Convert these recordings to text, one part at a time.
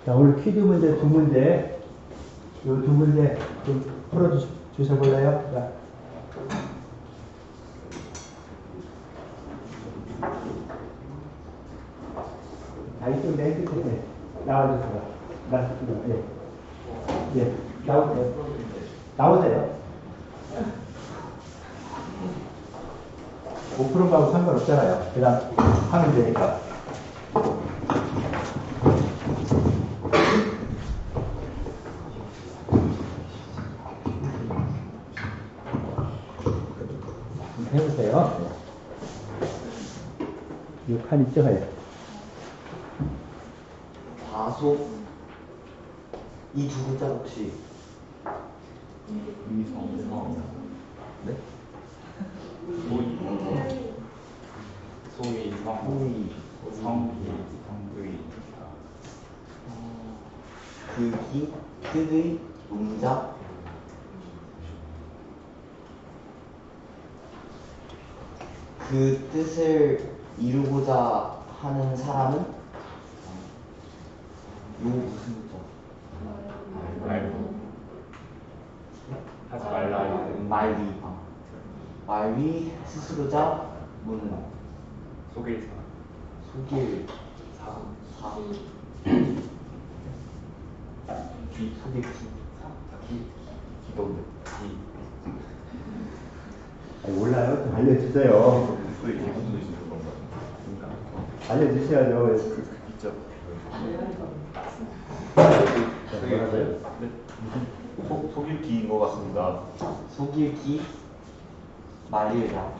자, 오늘 퀴즈 문제 두 문제, 이 두 문제 좀 풀어주셔볼래요? 자. 이쪽 맨 끝에 나와주세요. 예. 예. 나오세요. 나오세요. 못 푸는 거하고 상관없잖아요. 그냥 하면 되니까. 해보세요. 이 칸 있죠? 과속 이 두 글자 혹시 위성 네? 소위 성의 극이 뜻의 동작 그 뜻을 이루고자 하는 사람은 요 무슨 글자? 하지 말라 말위 스스로자 무는 속일 속일 사 속일 기도 몰라요? 좀 알려주세요. 알려주셔야죠. 있죠. 속일기인 것 같습니다. 속일기 말일자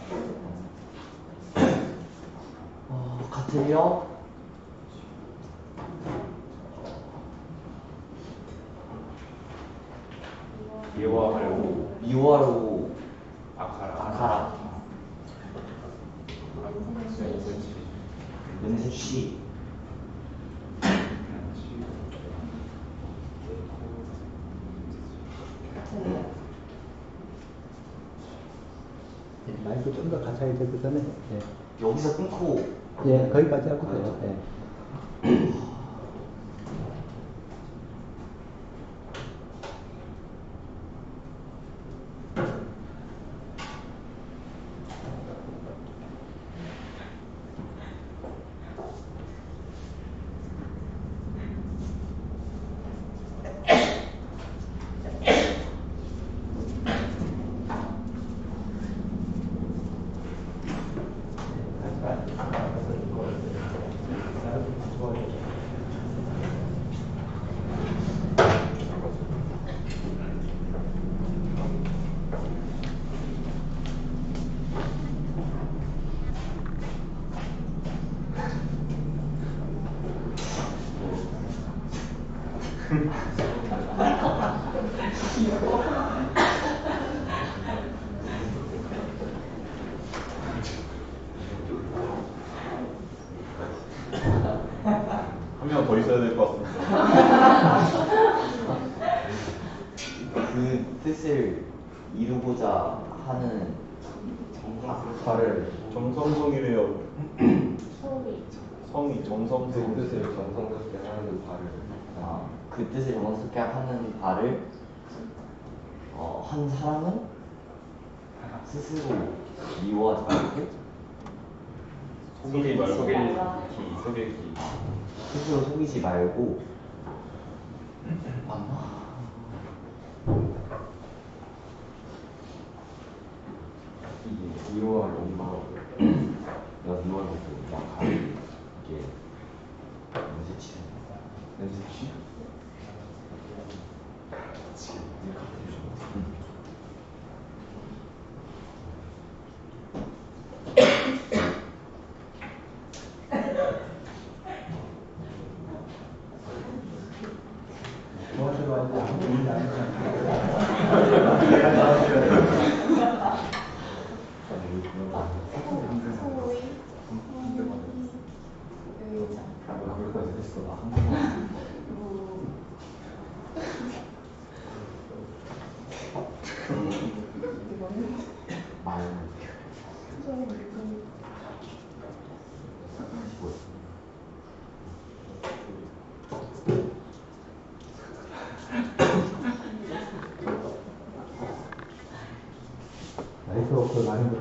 같으며 미워하려고 아카라 은세치 마이크 좀 더 가까이 대고 전에. 예. 여기서 끊고 예, 거기까지 하고 돼요. 예. 한 명 더 있어야 될 것 같습니다. 그 뜻을 이루고자 하는 발을 정성성이래요. 성이 그 정성성. 뜻을 정성스럽게 하는 발을 그 뜻을 정성스럽게 하는 발을 한 사람은 스스로 미워하지 말고 속이지 말고 속일기 스스로 속이지 말고 맞나? 이게 미워하려고 내가 미워하고 막 가는 이게 연쇄치는 연습치?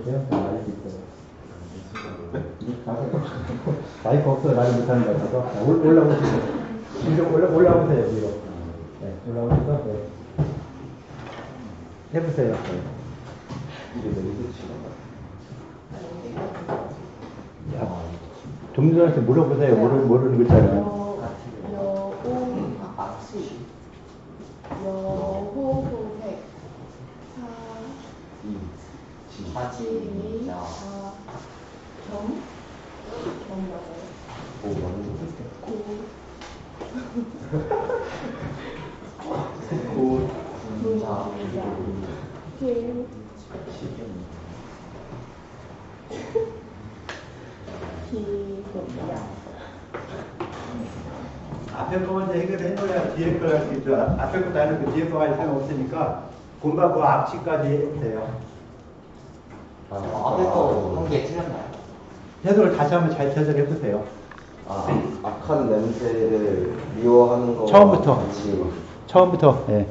해보세요. 마이크 있어요. 마이크 없어. 말을 못하는 것 같아서. 자, 올라오세요. 올라오세요. 위로. 네, 올라오셔서, 네. 해보세요. 네. 이게 멘트치가 야, 동료한테 물어보세요. 모르는 글자는. 여호호백 사지, 자, 오 맞는 고, 군자, 앞에 거 먼저 해결해 놓아야 뒤에 걸 할 수 있죠. 앞에 것도 안 하고 뒤에 거 할 생각 없으니까 본방 그 앞치까지 해보세요. 앞에 거한개 틀렸나요? 해석을 다시 한번 잘 해석해보세요. 악한 냄새를 미워하는 거 처음부터. 같이 처음부터. 예.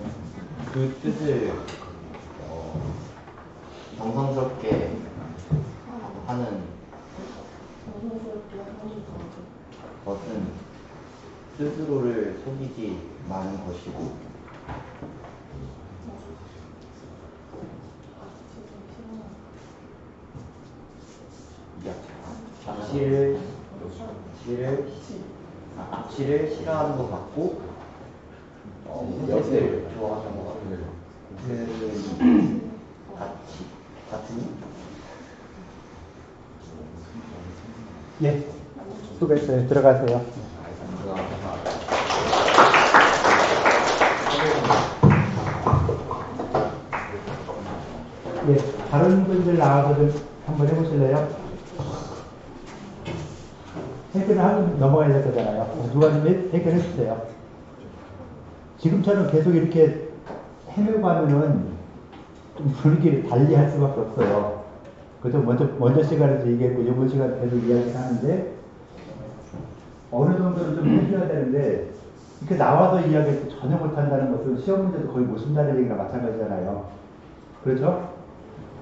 그 뜻을 정성스럽게 하는 것은 스스로를 속이지 마는 것이고 악취를 싫어하는 것 같고 엿을 좋아하는 거 같은데 같으니 예. 수고했어요. 들어가세요. 예. 다른 분들 나와서 좀 한번 해보실래요? 해결을 하고 넘어가야 될 거잖아요. 누가 좀 해결해 주세요. 지금처럼 계속 이렇게 헤매고 하면은 좀 분위기를 달리 할 수밖에 없어요. 그래서 먼저 시간에서 얘기했고, 이번 시간 계속 이야기를 하는데, 어느 정도는 좀 해줘야 되는데, 이렇게 나와서 이야기할 때 전혀 못한다는 것은 시험 문제도 거의 못 쓴다는 얘기가 마찬가지잖아요. 그렇죠?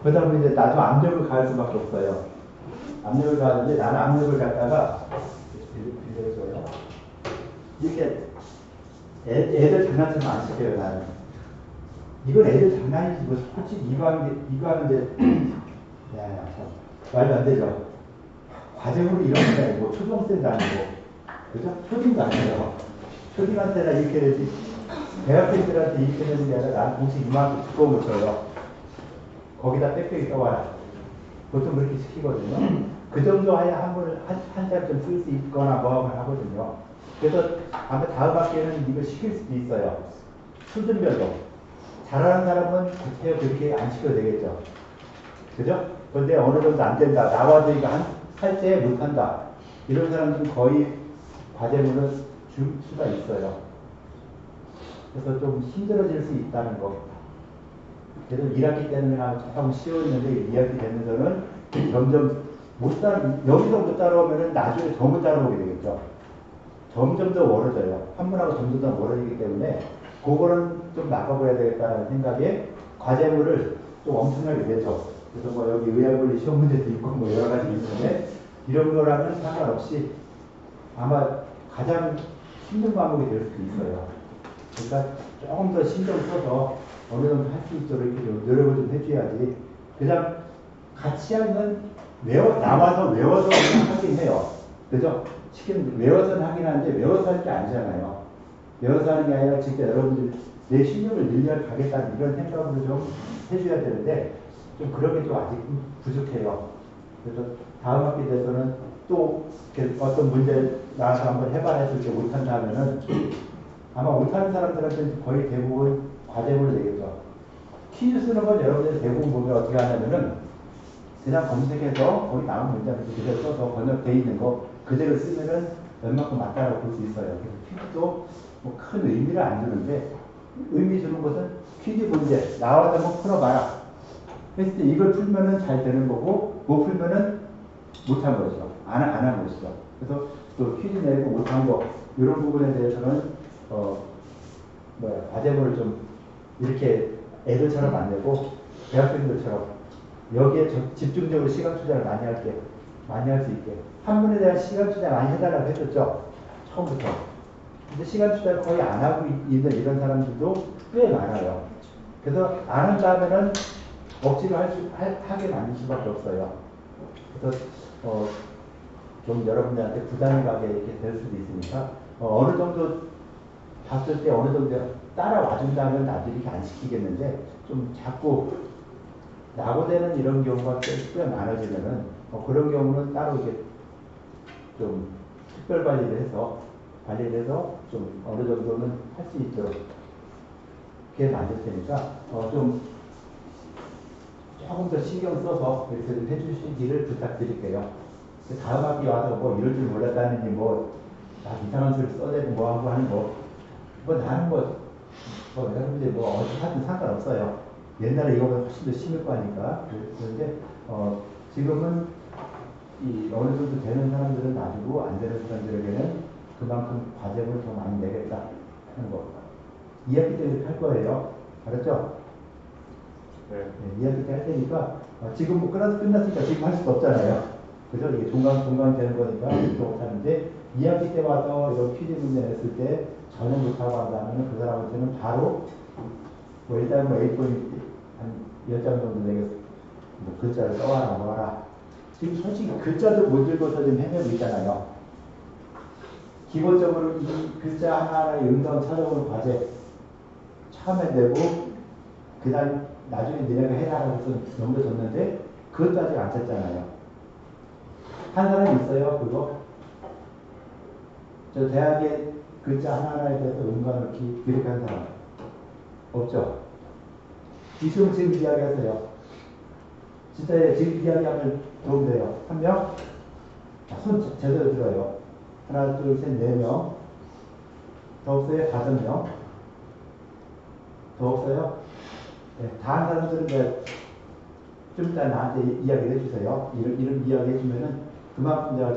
그러다 보니 이제 나도 압력을 가할 수밖에 없어요. 압력을 가하는데, 나는 압력을 갖다가, 빌려줘요. 이렇게 애들 장난처럼 안 시켜요, 나는. 이건 애들 장난이지, 뭐, 솔직히 이거 하는데, 야, 참, 말도 안 되죠. 과정으로 이런 게 아니고, 초등생도 아니고, 그죠? 초딩도 아니에요. 초딩한테나 이렇게 되지, 대학생들한테 이렇게 되는 게 아니라, 나는 공식 이만큼 두꺼운 거 줘요. 거기다 빽빽이 써와라. 보통 그렇게 시키거든요. 그 정도 해야 한 달 좀 쓸 수 있거나 뭐 하거든요. 그래서 아마 다음 학기에는 이거 시킬 수도 있어요. 수준별로. 잘하는 사람은 그때 그렇게 안 시켜도 되겠죠. 그죠? 근데 어느 정도 안 된다. 나와도 이거 할 때 못한다. 이런 사람들은 거의 과제물을 줄 수가 있어요. 그래서 좀 힘들어질 수 있다는 거. 그래서 1학기 때는 조금 쉬웠는데 2학기 되면서는 점점 여기서 못 따라오면은 나중에 더 못 따라오게 되겠죠. 점점 더 멀어져요. 한문하고 점점 더 멀어지기 때문에 그거는 좀 나가봐야 되겠다는 생각에 과제물을 좀 엄청나게 내죠. 그래서 뭐 여기 의학원리 시험 문제도 있고 뭐 여러 가지 있는데 이런 거랑은 상관없이 아마 가장 힘든 과목이 될 수도 있어요. 그러니까 조금 더 신경 써서 어느 정도 할 수 있도록 이렇게 좀 노력을 좀 해줘야지. 그냥 같이 하면 나와서 외워서 그냥 하긴 해요. 그죠? 시키는 외워서는 하긴 하는데 외워서 할 게 아니잖아요. 외워서 하는 게 아니라 진짜 여러분들 내 실력을 늘려가겠다는 이런 생각으로 좀 해줘야 되는데 좀 그런 게 좀 아직 부족해요. 그래서 다음 학기 돼서는 또 어떤 문제 나와서 한번 해봐야 했을 때 못한다 하면은 아마 못하는 사람들한테 거의 대부분 과제물을 내겠죠. 퀴즈 쓰는 건 여러분들이 대부분 보면 어떻게 하냐면은 그냥 검색해서 거기 나온 문장을 그대로 써서 번역되어 있는 거 그대로 쓰면은 웬만큼 맞다라고 볼 수 있어요. 그래서 퀴즈도 뭐 큰 의미를 안 주는데 의미 주는 것은 퀴즈 문제 나와서 한번 풀어봐라. 했을 때 이걸 풀면은 잘 되는 거고 못 풀면은 못한 거죠. 안 한 것이죠. 그래서 또 퀴즈 내고 못한 거 이런 부분에 대해서는 과제물을 좀 이렇게 애들처럼 안 내고 대학생들처럼 여기에 집중적으로 시간 투자를 많이 할 수 있게. 학문에 대한 시간 투자 많이 해달라고 했었죠. 처음부터. 근데 시간 투자를 거의 안 하고 있는 이런 사람들도 꽤 많아요. 그래서 안 한다면은 억지로 하게 만들 수밖에 없어요. 그래서 좀 여러분들한테 부담이 가게 이렇게 될 수도 있으니까 어느 정도 봤을 때 어느 정도 따라와 준다면 나도 이렇게 안 시키겠는데 좀 자꾸 낙오되는 이런 경우가 꽤 많아지면은 그런 경우는 따로 이렇게 좀 특별 관리를 해서 좀 어느 정도는 할 수 있도록 그렇게 만들 테니까 좀 조금 더 신경 써서 이렇게 좀 해주시기를 부탁드릴게요. 다음 학기 와서 뭐 이럴 줄 몰랐다느니 이상한 소리 써대고 하고 하는 나는 내가 근데 어떻게 하든 상관없어요. 옛날에 이거보다 훨씬 더 심할 거니까. 그런데 지금은 어느 정도 되는 사람들은 놔두고 안 되는 사람들에게는 그만큼 과정을 더 많이 내겠다 하는 거. 2학기 때 이렇게 할 거예요. 알았죠? 네. 2학기 때 할 테니까 지금 끝났으니까 지금 할 수도 없잖아요. 그죠? 이게 종강 되는 거니까 못하는데 2학기 때 와서 이런 PD 문제 냈을 때 전혀 못하고 한다면 그 사람한테는 바로 일단 A4 한 10장 정도 내겠어. 글자를 써와라 뭐하라. 지금 솔직히 글자도 못 읽어서 좀 헤매고 있잖아요. 기본적으로 이 글자 하나하나의 음성 찾아보는 과제 처음에 내고 그다음 나중에 니네가 해라라고 해서 넘겨줬는데 그것도 아직 안 쳤잖아요. 한 사람이 있어요 그거? 저 대학에 글자 하나하나에 대해서 음과 넣기 기록한 사람 없죠? 지금 이야기하세요. 진짜 지금 이야기하면 도움 돼요. 한 명? 손 제대로 들어요. 하나, 둘, 셋, 4명. 더 없어요? 5명. 더 없어요? 네, 다 한 사람들은 좀 이따 나한테 이야기를 해주세요. 이런 이야기 해주면은 그만큼 내가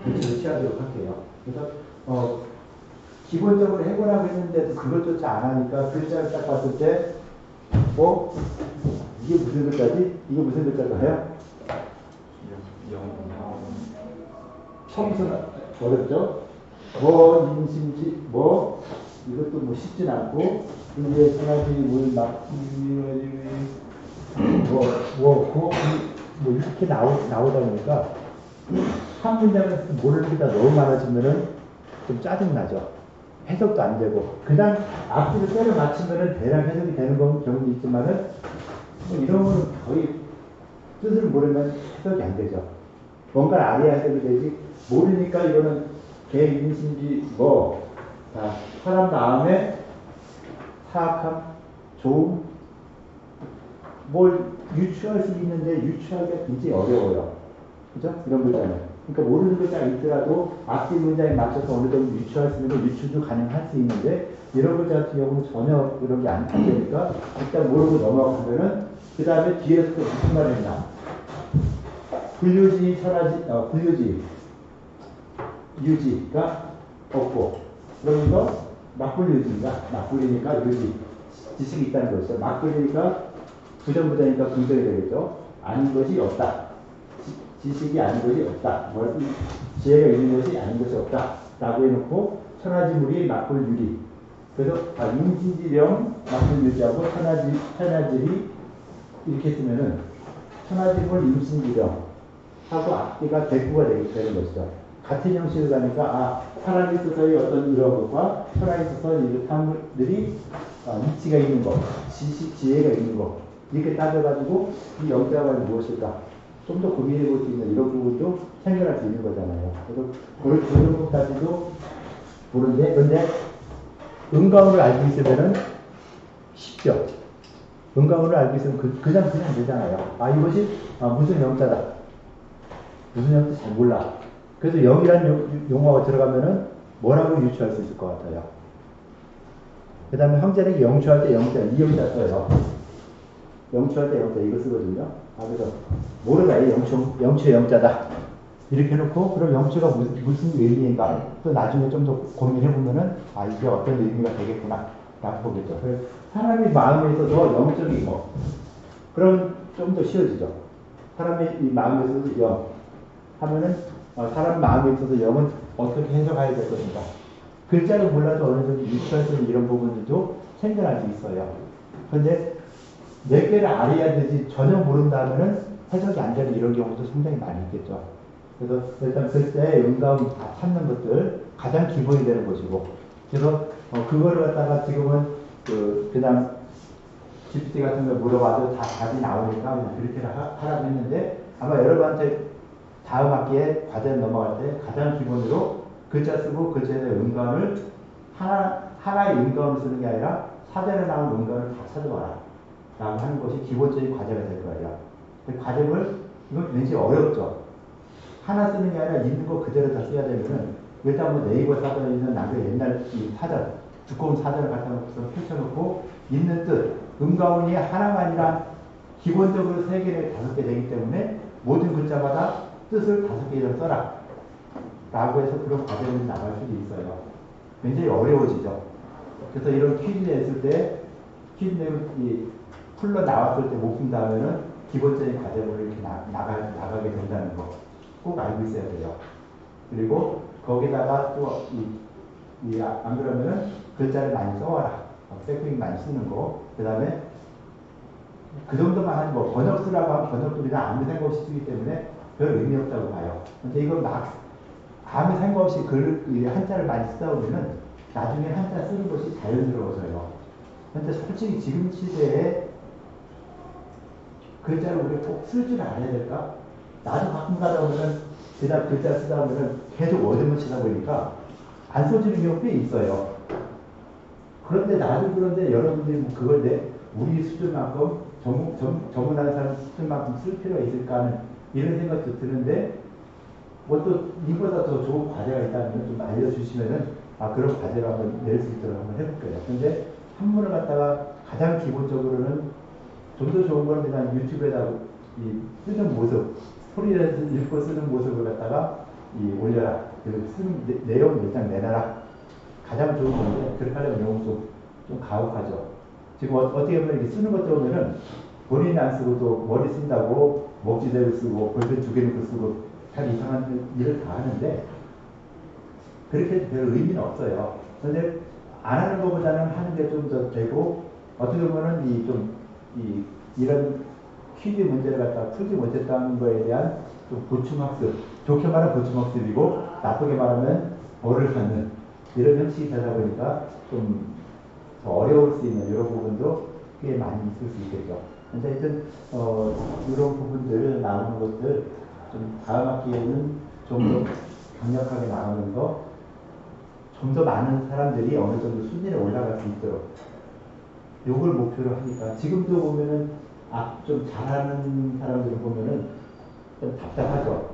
조치를 취하도록 할게요. 그래서 기본적으로 해보라고 했는데도 그것조차 안 하니까 글자를 딱 봤을 때 이게 무슨 글자지? 이게 무슨 글자인가요? 처음부터 어렵죠? 인심지, 이것도 쉽진 않고, 이제 전화들이 이렇게 나오다 보니까, 한 문장에서 모르는 게 다 너무 많아지면은 좀 짜증나죠. 해석도 안 되고, 그냥 앞뒤로 때려 맞추면은 대략 해석이 되는 경우도 있지만은, 이런 거는 거의 뜻을 모르면 해석이 안 되죠. 뭔가를 알아야 해석이 되지, 모르니까 이거는 개인신지 사람 다음에 사악함, 좋음, 뭘 유추할 수 있는데 유추하기가 굉장히 어려워요. 그죠? 이런 글자는. 그러니까 모르는 글자가 있더라도 앞뒤 문장에 맞춰서 어느 정도 유추할 수 있는 거 유추도 가능할 수 있는데 이런 글자 같은 경우는 전혀 그런 게 안 되니까 일단 모르고 넘어가면은 그 다음에 뒤에서 또 무슨 말을 했나? 분류지, 분류지, 유지가 없고 그러면서 막분리니까 유지, 지식이 있다는 것이죠. 막분리니까 부정부정이니까 긍정이 되겠죠. 아닌 것이 없다. 지식이 아닌 것이 없다. 지혜가 있는 것이 아닌 것이 없다. 라고 해놓고 천하지물이 막불유리. 그래서 임진지령 막불유지하고 천하질이 이렇게 쓰면은 천하지물 임진지령 하고 앞뒤가 대꾸가 되는 것이죠. 같은 형식을 가니까 사람이 있어서의 어떤 이런 것과 천하에 있어서 이 사물들이 이치가 있는 것, 지혜가 있는 것 이렇게 따져가지고 이 영자가 무엇일까 좀 더 고민해 볼 수 있는 이런 부분도 생각할 수 있는 거잖아요. 그래서 그런 것까지도 보는데 근데 음가운을 알고 있으면은 쉽죠. 음가운을 알고 있으면 그냥 되잖아요. 이것이 무슨 영자다. 무슨 영자 잘 몰라. 그래서 영이라는 용어가 들어가면은 뭐라고 유추할 수 있을 것 같아요. 그 다음에 형제에게 영추할 때 영자, 이 영자 써요. 영추할 때 영자 이거 쓰거든요. 그래서 모르다 이 영추의 영자다. 이렇게 해놓고 그럼 영추가 무슨 의미인가 또 나중에 좀 더 고민해보면은 이게 어떤 의미가 되겠구나 라고 보겠죠. 그래서 사람이 마음에 있어서 영적인 거. 그럼 좀 더 쉬워지죠. 사람의 이 마음에 있어서 영 하면은 사람 마음에 있어서 영은 어떻게 해석해야 될 것인가. 글자를 몰라도 어느 정도 유추할 수 있는 이런 부분들도 생겨날 수 있어요. 그런데 몇 개를 알아야 되지 전혀 모른다면은 해석이 안 되는 이런 경우도 상당히 많이 있겠죠. 그래서 일단 글자의 음가음 찾는 것들 가장 기본이 되는 것이고, 그래서 그거를 갖다가 지금은 그냥 GPT 같은 걸 물어봐도 다 답이 나오니까 그냥 그렇게 하라고 했는데, 아마 여러분한테 다음 학기에 과제 넘어갈 때 가장 기본으로 글자 쓰고 글자의 음감을 하나의 음감을 쓰는 게 아니라 사전에 나온 음감을 다 찾아봐라 라고 하는 것이 기본적인 과제가 될 거예요. 그 과정을, 이건 왠지 어렵죠. 하나 쓰는 게 아니라 있는 거 그대로 다 써야 되면은, 일단 뭐 네이버 사전에 있는 남의 옛날 이 사전, 두꺼운 사전을 갖다 놓고서 펼쳐놓고 있는 뜻, 음가운이 하나가 아니라 기본적으로 3개 내지 5개 되기 때문에 모든 글자마다 뜻을 5개 이상 써라 라고 해서 그런 과정이 나갈 수도 있어요. 굉장히 어려워지죠. 그래서 이런 퀴즈 냈을 때, 퀴즈 내고 풀러 나왔을 때 못 푼다면은 기본적인 과정으로 이렇게 나가게 된다는 거 꼭 알고 있어야 돼요. 그리고 거기다가 또 안 그러면은 글자를 많이 써와라. spek핑 많이 쓰는 거. 그 다음에 그 정도만 하지 뭐 번역 쓰라고 하면 번역도 그냥 아무 생각 없이 쓰기 때문에 별 의미 없다고 봐요. 근데 이건 막 아무 생각 없이 한자를 많이 쓰다 보면은 나중에 한자 쓰는 것이 자연스러워져요. 근데 솔직히 지금 시대에 글자를 우리가 꼭 쓸 줄 알아야 될까? 나도 가끔 가다 보면은 그냥 글자 쓰다 보면은 계속 워드만 치다 보니까 안 써지는 경우 꽤 있어요. 그런데 나도 그런데 여러분들이 뭐 그걸 우리 수준만큼 전문하는 사람 수준만큼 쓸 필요가 있을까 하는 이런 생각도 드는데, 뭐 또 이보다 더 좋은 과제가 있다면 좀 알려주시면은 그런 과제를 한번 낼 수 있도록 한번 해볼게요. 근데 한문을 갖다가 가장 기본적으로는 좀 더 좋은 건 그냥 유튜브에다 쓰는 모습, 소리를 읽고 쓰는 모습을 갖다가 올려라. 그리고 쓰는 내용 일단 내놔라. 가장 좋은 건데, 그렇게 하려면 너무 좀 가혹하죠. 지금 어떻게 보면 이렇게 쓰는 것도 보면은 본인이 안 쓰고 또 머리 쓴다고 목지대를 쓰고 볼펜 2개 놓고 쓰고 잘 이상한 일을 다 하는데, 그렇게 해도 별 의미는 없어요. 그런데 안 하는 것보다는 하는 게 좀 더 되고, 어떻게 보면은 이런 퀴즈 문제를 갖다가 풀지 못했다는 거에 대한 좀 보충학습, 좋게 말하면 보충학습이고 나쁘게 말하면 벌을 받는 이런 형식이 되다 보니까 좀 더 어려울 수 있는 이런 부분도 꽤 많이 있을 수 있겠죠. 근데 하여튼 이런 부분들 나오는 것들 좀 다음 학기에는 좀 더 강력하게 나오면서 좀 더 많은 사람들이 어느 정도 수준에 올라갈 수 있도록 요걸 목표로 하니까, 지금도 보면은 좀 잘하는 사람들을 보면은 좀 답답하죠.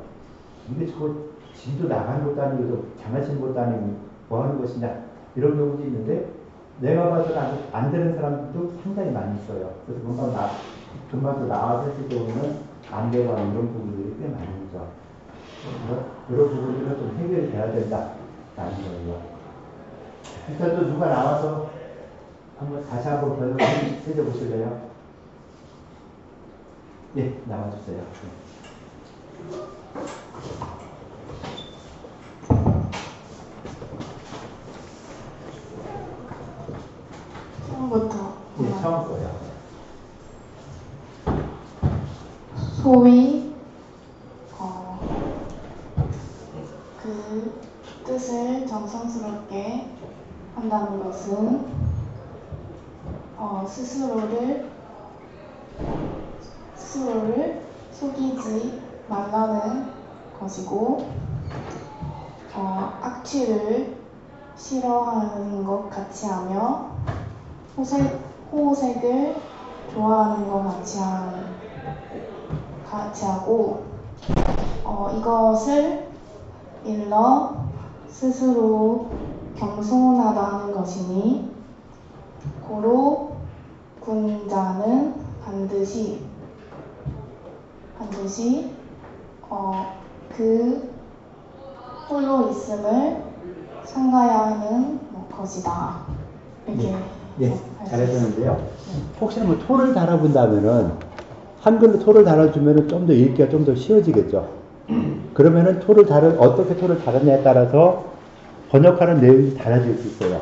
이게 저거 진도 나가는 것도 아니고 장난치는 것도 아니고 뭐 하는 것이냐 이런 경우도 있는데, 내가 봐도 아직 안 되는 사람들도 상당히 많이 있어요. 그래서 금방 또 나와서 했을 때 보면 안 되고 이런 부분들이 꽤 많이 있죠. 그래서 이런 부분들은 좀 해결이 돼야 된다라는 거예요. 일단 또 누가 나와서 다시 한번 번역 해줘보실래요? 예, 나와주세요. 처음부터. 예, 처음 거예요. 소위 그 뜻을 정성스럽게 한다는 것은 스스로를 속이지 말라는 것이고, 악취를 싫어하는 것 같이 하며 호색을 좋아하는 것 같이 하고, 이것을 일러 스스로 겸손하다는 것이니, 고로 군자는 반드시 그 홀로 있음을 삼가야 하는 것이다. 이렇게 예, 할수 있어요. 잘하셨는데요. 혹시나 뭐 토를 달아본다면은 한글로 토를 달아주면은 좀 더 읽기가 좀 더 쉬워지겠죠. 그러면은 어떻게 토를 달았냐에 따라서 번역하는 내용이 달라질 수 있어요.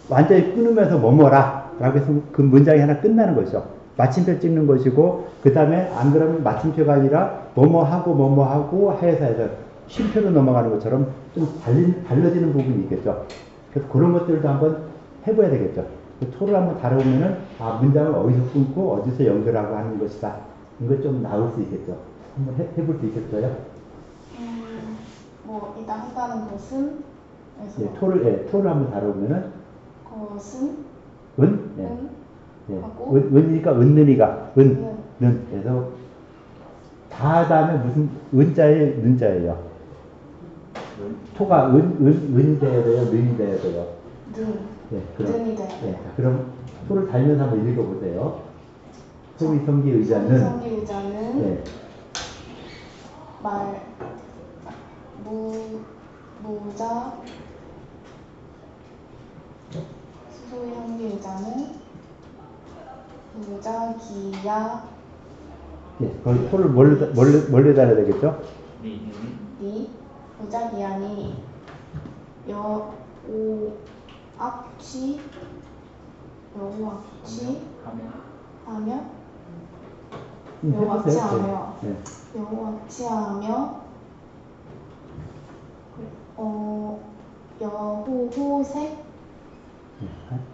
완전히 끊으면서 뭐뭐라 라고 해서 그 문장이 하나 끝나는 거죠. 마침표 찍는 것이고, 그 다음에 안 그러면 마침표가 아니라 뭐뭐하고 해서 쉼표로 넘어가는 것처럼 좀 달라지는 부분이 있겠죠. 그래서 그런 것들도 한번 해봐야 되겠죠. 그 토를 한번 다뤄보면은, 문장을 어디서 끊고 어디서 연결하고 하는 것이다. 이거 좀 나올 수 있겠죠. 한번 해볼 수 있겠어요? 뭐 일단 했다는 것은 그래서 예, 토를 한번 다뤄보면은, 것은 은? 예. 은 예. 하고 은이니까 은느니가 는. 는. 그래서 다 다음에 무슨 은자에 는자예요. 토가 은이 돼야 돼요, 는이 돼야 돼요. 는 예, 그럼 는이 돼요. 예, 그럼 토를 달면서 한번 읽어보세요. 소위 성기 의자는 성기 의자는 예, 무자 소위 성기 의자는 무자기야 예, 거기 토를 뭘로 달아야 되겠죠? 니 무자기야니 여오악취 하며 여호악취하며 예. 여호악취하며 여호호색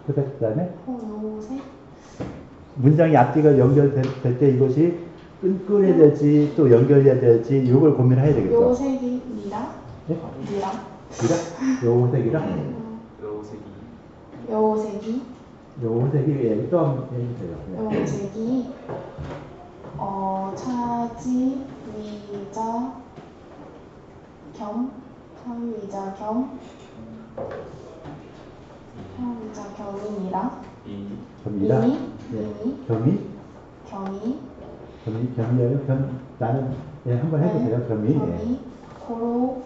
그 다음에 여호색 문장이 앞뒤가 연결될 때 이것이 끊어야 될지 또 연결해야 될지 이걸 고민해야 되겠죠. 요색이 니라 예? 니라 요호색이라? 요색이 요호색이 예, 또 한번 해주세요. 예. 요색이 차지 위자 겸 참위자 겸이니라 겸이라? 이니 예. 겸이에요? 나는 예, 한번 해주세요. 겸이. 예. 고로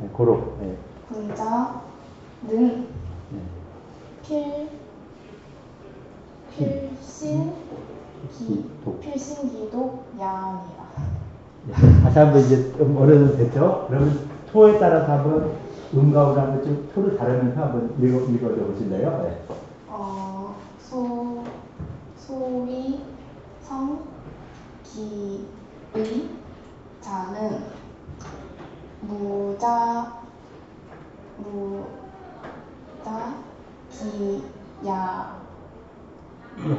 예, 고로. 예. 군자는 예. 필신기독 야니라. 다시 한번 이제 좀 어느 정도 됐죠? 그러면 토에 따라서 한번 음가오를 한번 좀 토를 다루면서 한번 읽어줘 보실래요? 네. 소위 성기의 자는 무자기야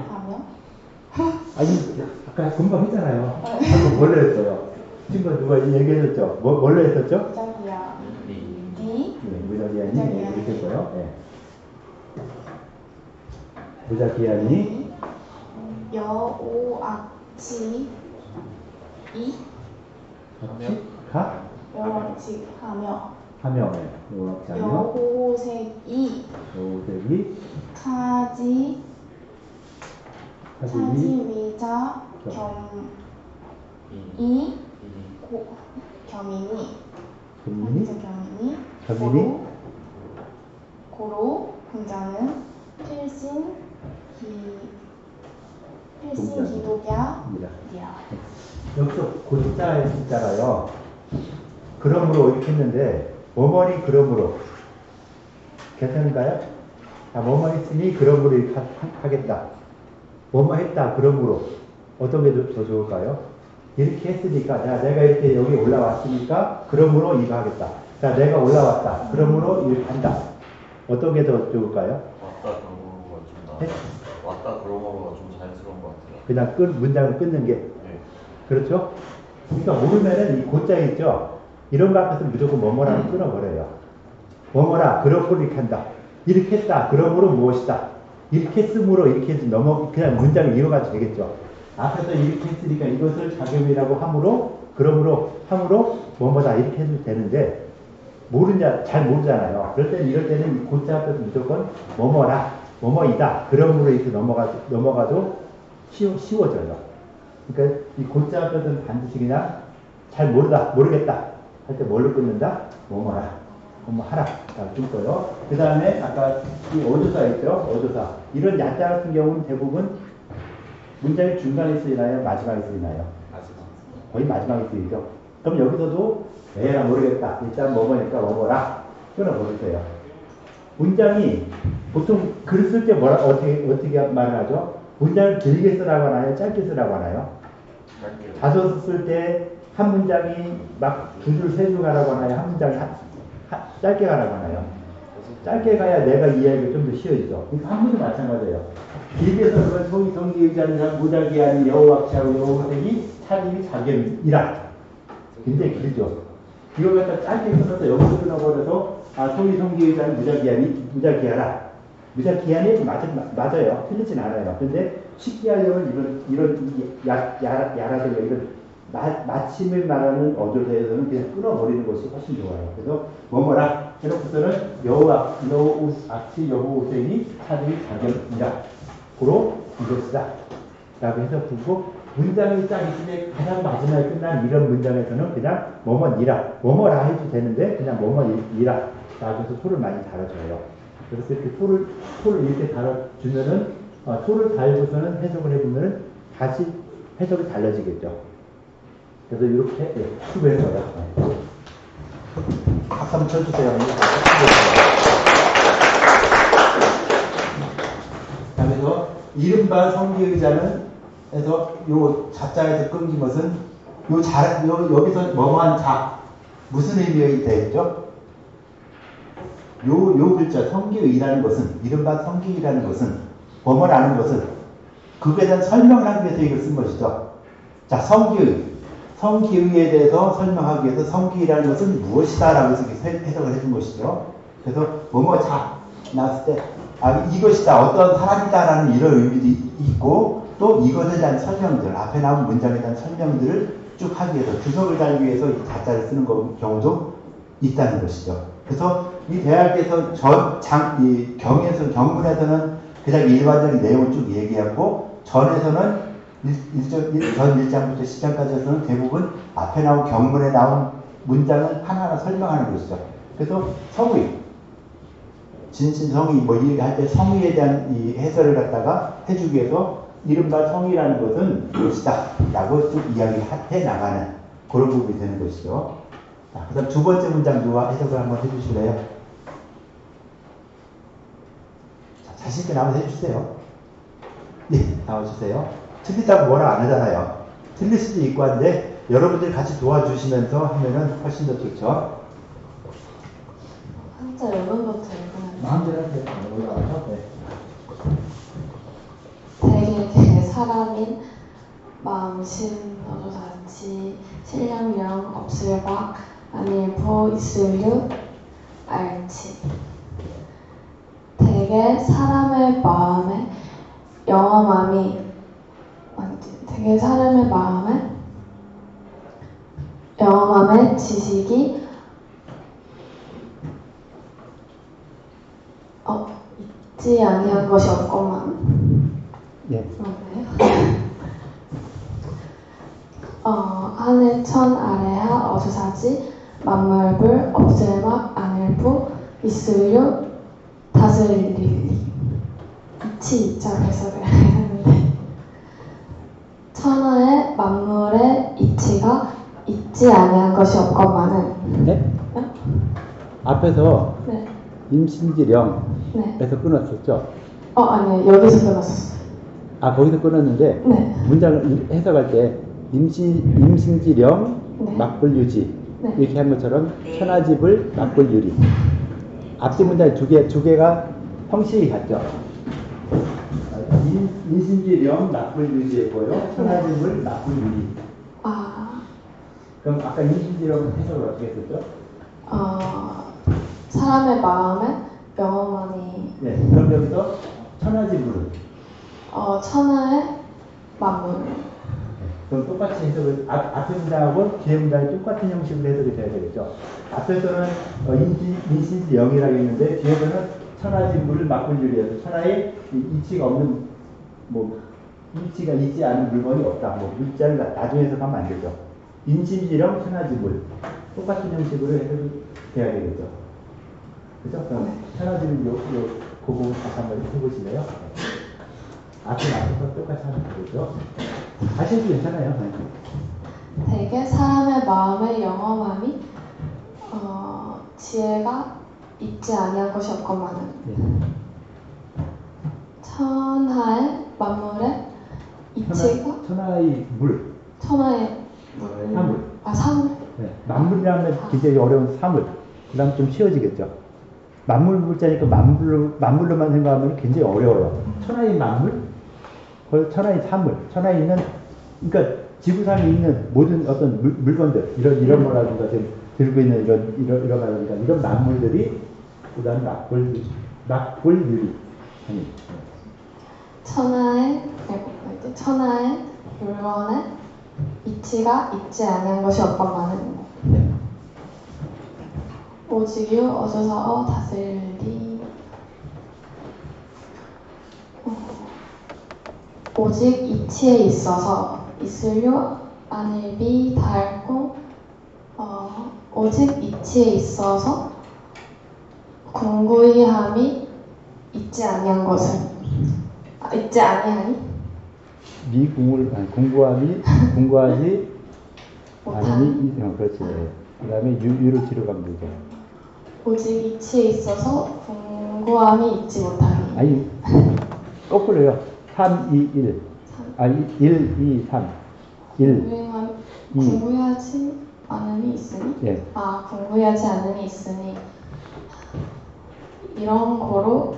하며 아니, 아까 금방 했잖아요. 아까 뭘로 했어요? 친구가 누가 얘기해줬죠? 뭘로 했었죠? 무자기야 네, 무자기야니. 네, 이렇게 했어요. 네. 무자기야니. 여오악치 여오악치하며 하며, 네. 요악치하며. 여호색이 요색이. 차지위자 겸이니 겸이니. 고로 군자는 필신기독이야. 여기서 고자에 있잖아요. 그러므로 이렇게 했는데, 뭐뭐니 그러므로. 괜찮은가요? 뭐뭐 했으니 그러므로 이렇게 하겠다. 뭐뭐 했다 그러므로. 어떤 게 더 좋을까요? 이렇게 했으니까, 내가 이렇게 여기 올라왔으니까, 그러므로 이거 하겠다. 자, 내가 올라왔다. 그러므로 이렇게 한다. 어떤 게 더 좋을까요? 왔다 그러므로가 좀 자연스러운 것 같아요. 그냥 문장을 끊는 게. 네. 그렇죠? 그러니까 모르면은 이 고자 있죠? 이런 거 앞에서 무조건 뭐뭐라고 끊어버려요. 뭐뭐라, 그러므로 이렇게 한다. 이렇게 했다. 그러므로 무엇이다. 이렇게 했으므로 이렇게 해서 그냥 문장을 이어가도 되겠죠. 앞에서 이렇게 했으니까 이것을 작용이라고 함으로, 그러므로, 함으로, 뭐뭐다. 이렇게 해도 되는데, 잘 모르잖아요. 그럴 때는, 이럴 때는 이 고자 앞에서 무조건 뭐뭐라, 뭐뭐이다. 그러므로 이렇게 넘어가도 쉬워져요. 그러니까 이 고자 앞에서는 반드시 그냥 모르겠다. 할 때 뭘로 끊는다? 뭐뭐라. 뭐 하라. 좀 거요. 그 다음에 아까 이 어조사 있죠? 어조사. 이런 야자 같은 경우는 대부분 문장의 중간에 쓰이나요? 마지막에 쓰이나요? 거의 마지막에 쓰이죠. 그럼 여기서도 에라 모르겠다. 일단 뭐뭐니까 뭐뭐라 끊어버리세요. 문장이 보통 글 쓸 때 뭐라 어떻게 말을 하죠? 문장을 길게 쓰라고 하나요? 짧게 쓰라고 하나요? 자소서 쓸 때 한 문장이 막 두 줄, 세 줄 가라고 하나요? 한 문장이 짧게 가라고 하나요? 짧게 가야 내가 이해하기가 좀 더 쉬워지죠. 한문도 마찬가지예요. 길게 써서 성기의자는 무작위하니 여호와치하고 여호와색이 차림이 자견이라. 굉장히 길죠. 이걸 갖다 짧게 써서 여기서 끊어버려서 성기의자는 무작위하라. 무작위하니 맞아요. 틀리진 않아요. 근데 쉽게 하려면 이런 야라든가 이런 마침을 말하는 어조사에서는 그냥 끊어버리는 것이 훨씬 좋아요. 그래서 뭐뭐라 해놓고서는 여호와치 여호색이 차림이 자견이라. 고로 이것이다. 라고 해서 두고 문장이 딱 있을 때 가장 마지막에 끝난 이런 문장에서는 그냥 뭐뭐니라. 뭐뭐라 해도 되는데 그냥 뭐뭐니라. 라고 해서 소를 많이 달아줘요. 그래서 이렇게 소를 이렇게 달아주면은 소를 달고서는 해석을 해보면은 다시 해석이 달라지겠죠. 그래서 이렇게 수고해서요. 박수 한번 쳐주세요. 그래서 이른바 성기의자는 해서 요 자자에서 끊긴 것은 여기서 뭐뭐한 자 무슨 의미가 되겠죠? 요 글자 성기의라는 것은 이른바 성기의라는 것은 뭐뭐라는 것은 그거에 대한 설명을 하기 위해서 이걸 쓴 것이죠. 자, 성기의에 대해서 설명하기 위해서 성기의라는 것은 무엇이다 라고 해서 해석을 해준 것이죠. 그래서 뭐뭐 자 나왔을 때 이것이다 어떤 사람이다 라는 이런 의미도 있고 또 이것에 대한 설명들 앞에 나온 문장에 대한 설명들을 쭉 하기 위해서 주석을 달기 위해서 이 자자를 쓰는 경우도 있다는 것이죠. 그래서 이 대학에서 경문에서는 그냥 일반적인 내용을 쭉 얘기하고 전에서는 전 1장부터 10장까지에서는 대부분 앞에 나온 경문에 나온 문장을 하나하나 설명하는 것이죠. 그래서 성의, 진신성의 뭐 얘기할 때 성의에 대한 이 해설을 갖다가 해주기 위해서 이른바 성의라는 것은 무엇이다 라고 쭉 이야기해 나가는 그런 부분이 되는 것이죠. 자, 그 다음 두 번째 문장 누가 해석을 한번 해주실래요? 자, 자신있게 나와서 해주세요. 예, 나와주세요. 틀리다고 뭐라 안 하잖아요. 틀릴 수도 있고 한데 여러분들이 같이 도와주시면서 하면은 훨씬 더 좋죠. 한자 여론부터 읽으면 마음대로 하세요. 올라가서. 네. 되게 사람인 마음신 어조사치 신령령 없을박 아닐보 있을류 알치. 되게 사람의 마음에 영험함에 지식이 있지 아니한 것이 없건만. 예. 하늘 천 아래하 어조사지 만물불 없을막 아닐부 있을류 다스릴리. 이치 이자로 해석을 했는데 천하의 만물의 이치가 있지 아니한 것이 없건만은. 네? 앞에서 네. 임신지령에서 네. 끊었었죠? 아니요. 여기서 끊었어요. 거기서 끊었는데 네. 문장을 해석할 때 임신지령 네. 막불유지 네. 이렇게 한 것처럼 천하집을 막불유리. 앞뒤 문장이 두 개가 형식이 같죠? 임신지령 막불유지했고요. 천하집을 막불유리. 그럼 아까 임신지령 해석을 어떻게 했었죠? 사람의 마음에 영원히. 네. 그럼 여기서 천하집을. 천하의 만물. 그럼 똑같이 해석을 앞에 문장하고 뒤에 문장이 똑같은 형식으로 해석이 돼야 되겠죠. 앞에서는 인신지 영이라고 했는데 뒤에서는 천하집물을 막불유리해서 천하에 이치가 없는 이치가 있지 않은 물건이 없다. 물자를 나중에 해석하면 안 되죠. 인신지령 천하집물 똑같은 형식으로 해석이 돼야 되겠죠. 그죠? 그럼 천하지문 요 부분 다시 한번 해보실래요? 앞에서 똑같이 하는 거죠. 다시 해도 괜찮아요. 대개 사람의 마음에 영험함이 지혜가 있지 아니한 것이 없건만은 네. 천하의 만물에 이치가 천하의 물, 천하의 사물. 사물. 네. 만물이라면 굉장히 어려운 사물. 그 다음 좀 쉬워지겠죠. 만물 물자니까 만물로만 생각하면 굉장히 어려워요. 천하의 만물, 천하의 사물, 천하에 있는, 그러니까 지구상에 있는 모든 어떤 물건들, 이런 거라든가 지금 들고 있는 이런 이런 만물들이, 그 다음에 낙골유리. 천하의 물건에 이치가 있지 아니한 것이 없건만은 오직유 어조사어 다슬리 오직 이치에 있어서 있을요 아닐비 달고 오직 이치에 있어서 공구이함이 있지 아니한 것은 있지 아니하니 공부하지 못하니 아니, 그렇지. 그 다음에 유로 치료 가면 되죠. 오직 이치에 있어서 공고함이 있지 못하니 아니, 거꾸로요. 3, 2, 1. 아니, 1, 2, 3. 1, 공부하지 않음이 있으니 예. 공부하지 않음이 있으니 이런 거로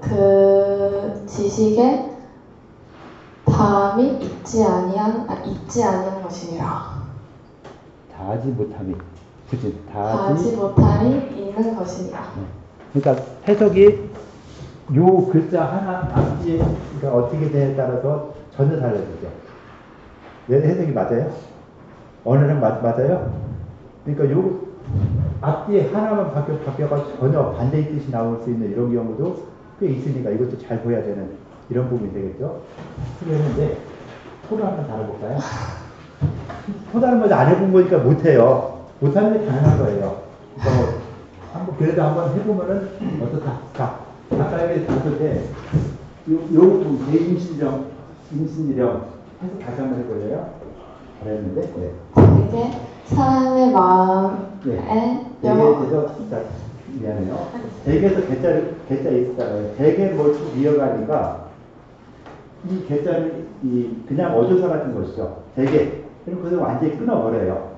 그 지식의 다함이 있지 아니한 것이니라. 다하지 못함이. 그치? 다하지 못함이 있는 것이니라. 그러니까 해석이 요 글자 하나 앞뒤에 그러니까 어떻게 되냐에 따라서 전혀 달라지죠. 해석이 맞아요? 언어는 맞아요? 그러니까 요 앞뒤에 하나만 바뀌어가지고 전혀 반대의 뜻이 나올 수 있는 이런 경우도 꽤 있으니까 이것도 잘 보여야 되는 이런 부분이 되겠죠. 그랬는데 토를 한번 다뤄볼까요? 토다는 뭐 안 해본 거니까 못해요. 못하는 게 당연한 거예요. 그러니까 뭐 한번 그래도 한번 해보면은 어떻다. 자, 아까 여기 봤을 때 요 부분 임신지령 해서 다시 한번 해볼래요? 잘했는데. 네. 이게 사람의 마음에 대개에 대해서 진짜 미안해요. 대개에서 개자 있었잖아요. 대개 뭘 이어가니까 이 개자는 그냥 어조사 같은 것이죠. 대개. 그럼 그것을 완전히 끊어버려요.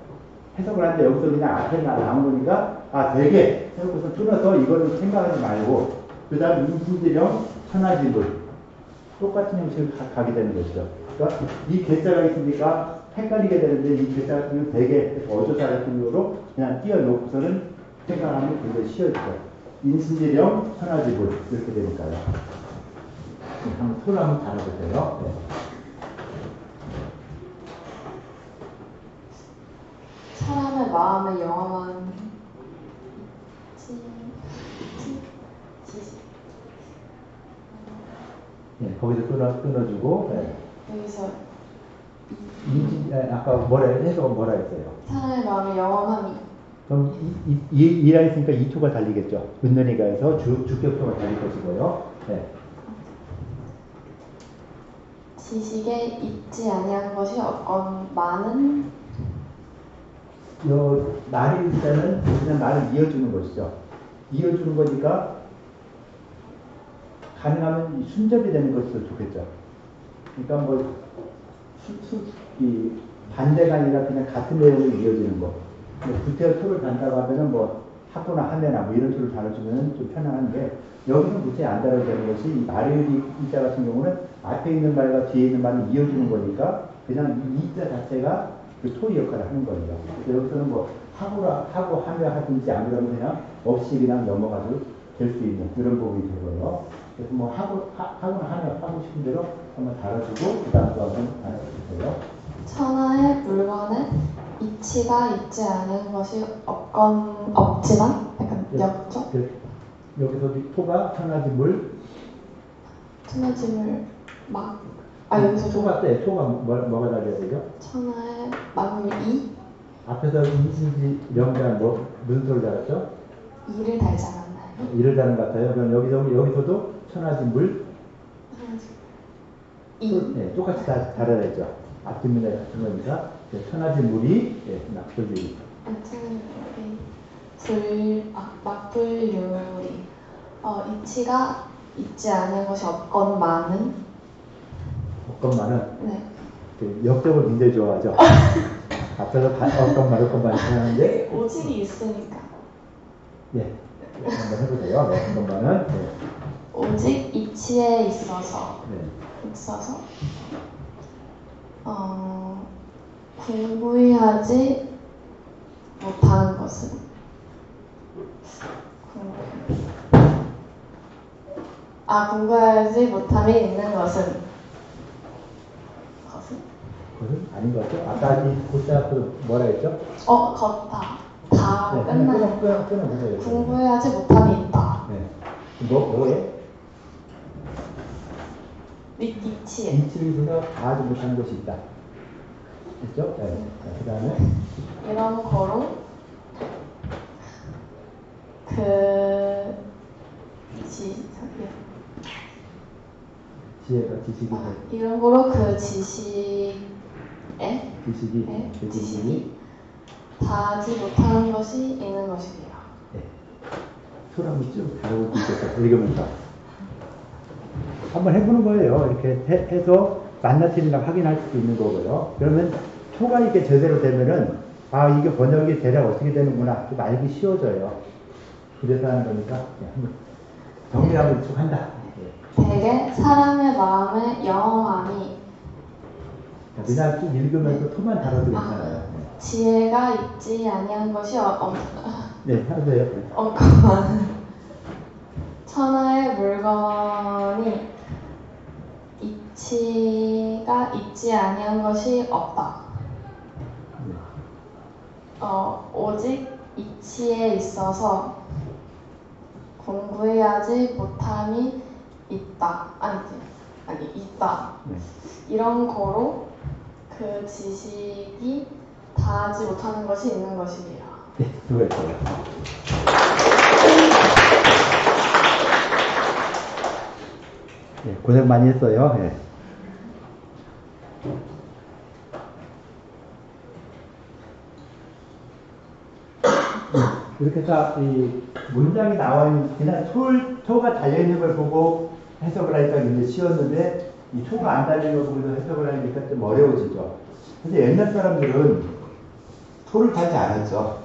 해석을 하는데 여기서 그냥 앞에 나온 거니까 대개 해놓고서 끊어서 이거를 생각하지 말고 그 다음 임신지령 천하지물 똑같은 형식을 가게 되는 것이죠. 그러니까 이 개자가 있으니까 헷갈리게 되는데 이 개자 같은 경우는 대개 어조사 같은 경우로 그냥 띄워놓고서는 생각하면 굉장히 쉬워지죠. 임신지령 천하지물 이렇게 되니까요. 한번 토를 한번 달아보세요. 네. 사람의 마음에 영험한 지식. 네, 거기서 끊어주고. 네. 여기서 아까 해석은 뭐라 했어요? 사람의 마음에 영험함이 그럼 이라 했으니까 이 토가 달리겠죠. 은연이가 해서 주격토가 달릴 것이고요. 네. 지식에 있지 아니한 것이 없건만은 말이 일단은 그냥 말을 이어주는 것이죠. 이어주는 거니까 가능하면 순접이 되는 것이 좋겠죠. 그러니까 뭐 반대가 아니라 그냥 같은 내용을 이어지는 거. 구태여 토를 단다고 하면은 뭐 하거나 하면나 뭐 이런 토를 달아주면 좀 편안한데 여기는 구태여 안 달아도 되는 것이 이 말의 이자 같은 경우는 앞에 있는 말과 뒤에 있는 말을 이어주는 거니까 그냥 이 이자 자체가 그 토의 역할을 하는 거예요. 그래서 여기서는 뭐 하고 하며 하든지 안 그러면 그냥 없이 그냥 넘어가도 될 수 있는 그런 부분이 되고요. 그래서 뭐 하거나 하며 하고 싶은 대로 한번 달아주고 그 다음 또 한번 달아주세요. 천하의 물건에 이치가 있지 않은 것이 없지만 약간 역적 여기서 토가 천하지물 천하지물 여기서 토가 뭐가 달려야 되죠? 천하의 만물이 앞에서 인신지 명단 무슨 소리 알았죠? 이를 달지 않았나요? 이를 다는 것 같아요. 그럼 여기서도 천하지 물, 이. 네, 똑같이 다 달아야죠. 앞뒷면에 같은 거니까 천하지 물이 낙불유리. 막불유리. 이치가 있지 않은 것이 없건만은. 없건만은 네. 역적을 굉장히 좋아하죠. 앞에서 없건만 하는데 오직이 있으니까. 예, 한번 해보세요. 네, 없건만은 오직 이치에 있어서. 네. 공부하지 못하는 것은 공부하지 못함이 있는 것은 그것은 아닌 것 같죠? 아까 이 고자 뭐라 했죠? 걷다 다 네, 끝나는 끊어보세요. 공부하지 못함이 있다. 네. 뭐에? 이치에. 이치를 위해서 다 하지 못하는 것이 있다. 됐죠? 네. 그 다음에 이런 거로 지혜가 지식이 이런 거로 그 지식이 다하지 못하는 것이 있는 것이에요. 네. 손 한번 쭉 다루고 있겠다. 읽으면서 한번 해보는 거예요. 이렇게 해서 맞나 틀리나 확인할 수도 있는 거고요. 그러면 초가 이렇게 제대로 되면은 이게 번역이 대략 어떻게 되는구나 좀 알기 쉬워져요. 그래서 하는 거니까 한번 정리 한번 쭉 한다. 대개 사람의 마음에 영험함이 그냥 쭉 읽으면서 토만 다뤄도 괜찮아요. 지혜가 있지 아니한 것이 네, 하세요. 없건만 천하의 물건이 이치가 있지 아니한 것이 없다. 오직 이치에 있어서 공부해야지 못함이 있다. 있다. 네. 이런 거로 그 지식이 다하지 못하는 것이 있는 것이에요. 네, 수고했어요. 네, 고생 많이 했어요. 네. 이렇게 해서 이 문장이 나와 있는 그냥 초가 달려 있는 걸 보고 해석을 하니까 굉장히 쉬웠는데 이 초가 안 달린 걸 보고 해석을 하니까 좀 어려워지죠. 근데 옛날 사람들은 토를 달지 않았죠.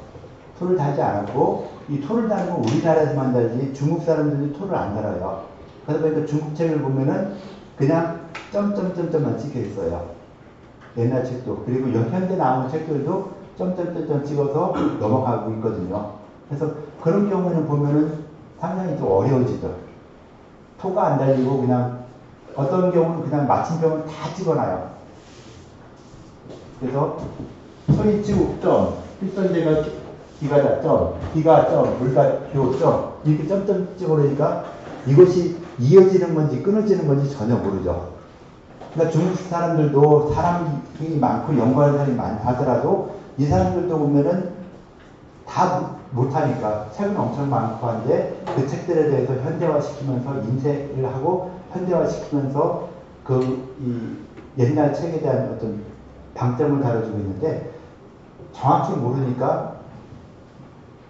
토를 달지 않았고 이 토를 다는 건 우리나라에서만 달지 중국 사람들이 토를 안 달아요. 그러다 보니까 중국 책을 보면은 그냥 점점점점만 찍혀 있어요. 옛날 책도 그리고 현대 나오는 책들도 점점점점 찍어서 넘어가고 있거든요. 그래서 그런 경우는 보면은 상당히 좀 어려워지죠. 토가 안 달리고 그냥 어떤 경우는 그냥 마침표를 다 찍어놔요. 그래서 소인치우 점, 필선제가 기가다 점, 기가 점, 불가효 점 이렇게 점점 찍어놓으니까 이것이 이어지는 건지 끊어지는 건지 전혀 모르죠. 그러니까 중국 사람들도 사람이 많고 연구하는 사람이 많다더라도 이 사람들도 보면은 다 못하니까 책은 엄청 많고 한데 그 책들에 대해서 현대화시키면서 인쇄를 하고 현대화시키면서 이 옛날 책에 대한 어떤 방점을 다뤄주고 있는데 정확히 모르니까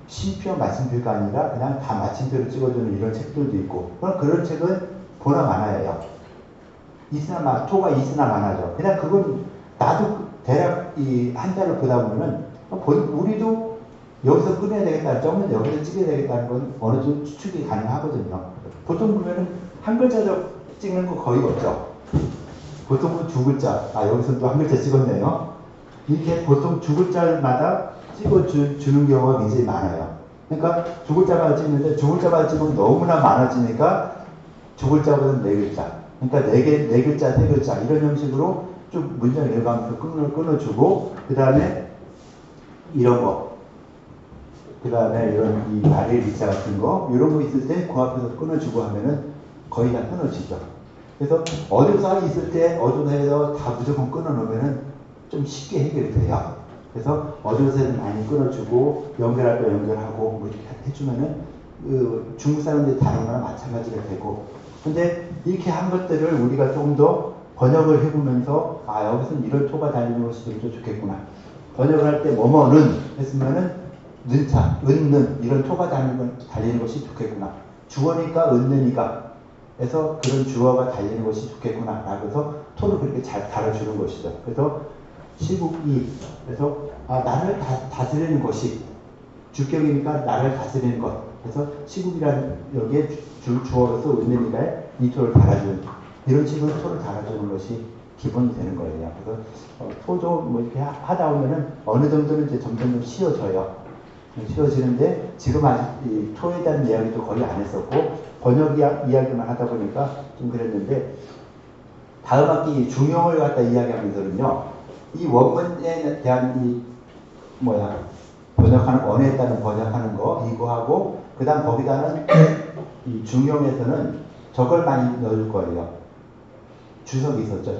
심표 마침표가 아니라 그냥 다 마침표를 찍어주는 이런 책들도 있고 그런 책은 보나 마나예요. 토가 있으나 마나죠. 그냥 그건 나도 대략 이 한자를 보다 보면은 우리도 여기서 끊어야 되겠다, 점은 여기서 찍어야 되겠다는 건 어느 정도 추측이 가능하거든요. 보통 보면은 한 글자로 찍는 거 거의 없죠. 보통은 두 글자, 여기서 또 한 글자 찍었네요. 이렇게 보통 두 글자마다 찍어주는 경우가 굉장히 많아요. 그러니까 두 글자마다 찍는데 두 글자마다 찍으면 너무나 많아지니까 두 글자보다는 네 글자. 그러니까 네 글자, 세 글자 이런 형식으로 쭉 문장 일관으로 끊어주고 그 다음에 이런 거, 그 다음에 이런 이 아래 리자 같은 거 이런 거 있을 때 그 앞에서 끊어주고 하면은 거의 다 끊어지죠. 그래서 어조사항이 있을 때 어조사에서 다 무조건 끊어놓으면은 좀 쉽게 해결이 돼요. 그래서 어두운 색을 많이 끊어주고 연결할 거 연결하고 뭐 이렇게 해주면은 중국 사람들이 다른 거랑 마찬가지가 되고. 근데 이렇게 한 것들을 우리가 조금 더 번역을 해보면서 여기서는 이런 토가 달리는 것이 좀 좋겠구나. 번역을 할 때 뭐뭐는 했으면은 는자, 은는 이런 토가 달리는 것이 좋겠구나. 주어니까 은는이가 해서 그런 주어가 달리는 것이 좋겠구나. 라고 해서 토를 그렇게 잘 달아주는 것이죠. 그래서 시국이 그래서 나를 다스리는 것이 주격이니까 나를 다스리는 것. 그래서 시국이라는 여기에 주어로서 은는이가에 이 토를 달아주는 이런 식으로 토를 달아주는 것이 기본이 되는 거예요. 그래서 토도 뭐 이렇게 하다 보면은 어느 정도는 이제 점점 좀 쉬워져요. 쉬워지는데 지금 아직 이 토에 대한 이야기도 거의 안 했었고 번역 이야기만 하다 보니까 좀 그랬는데 다음 학기 중용을 갖다 이야기하면서는요 이 원문에 대한 번역하는 원에 따른 번역하는 거 이거하고 그다음 거기다는 이 중용에서는 저걸 많이 넣을 거예요. 주석이 있었죠.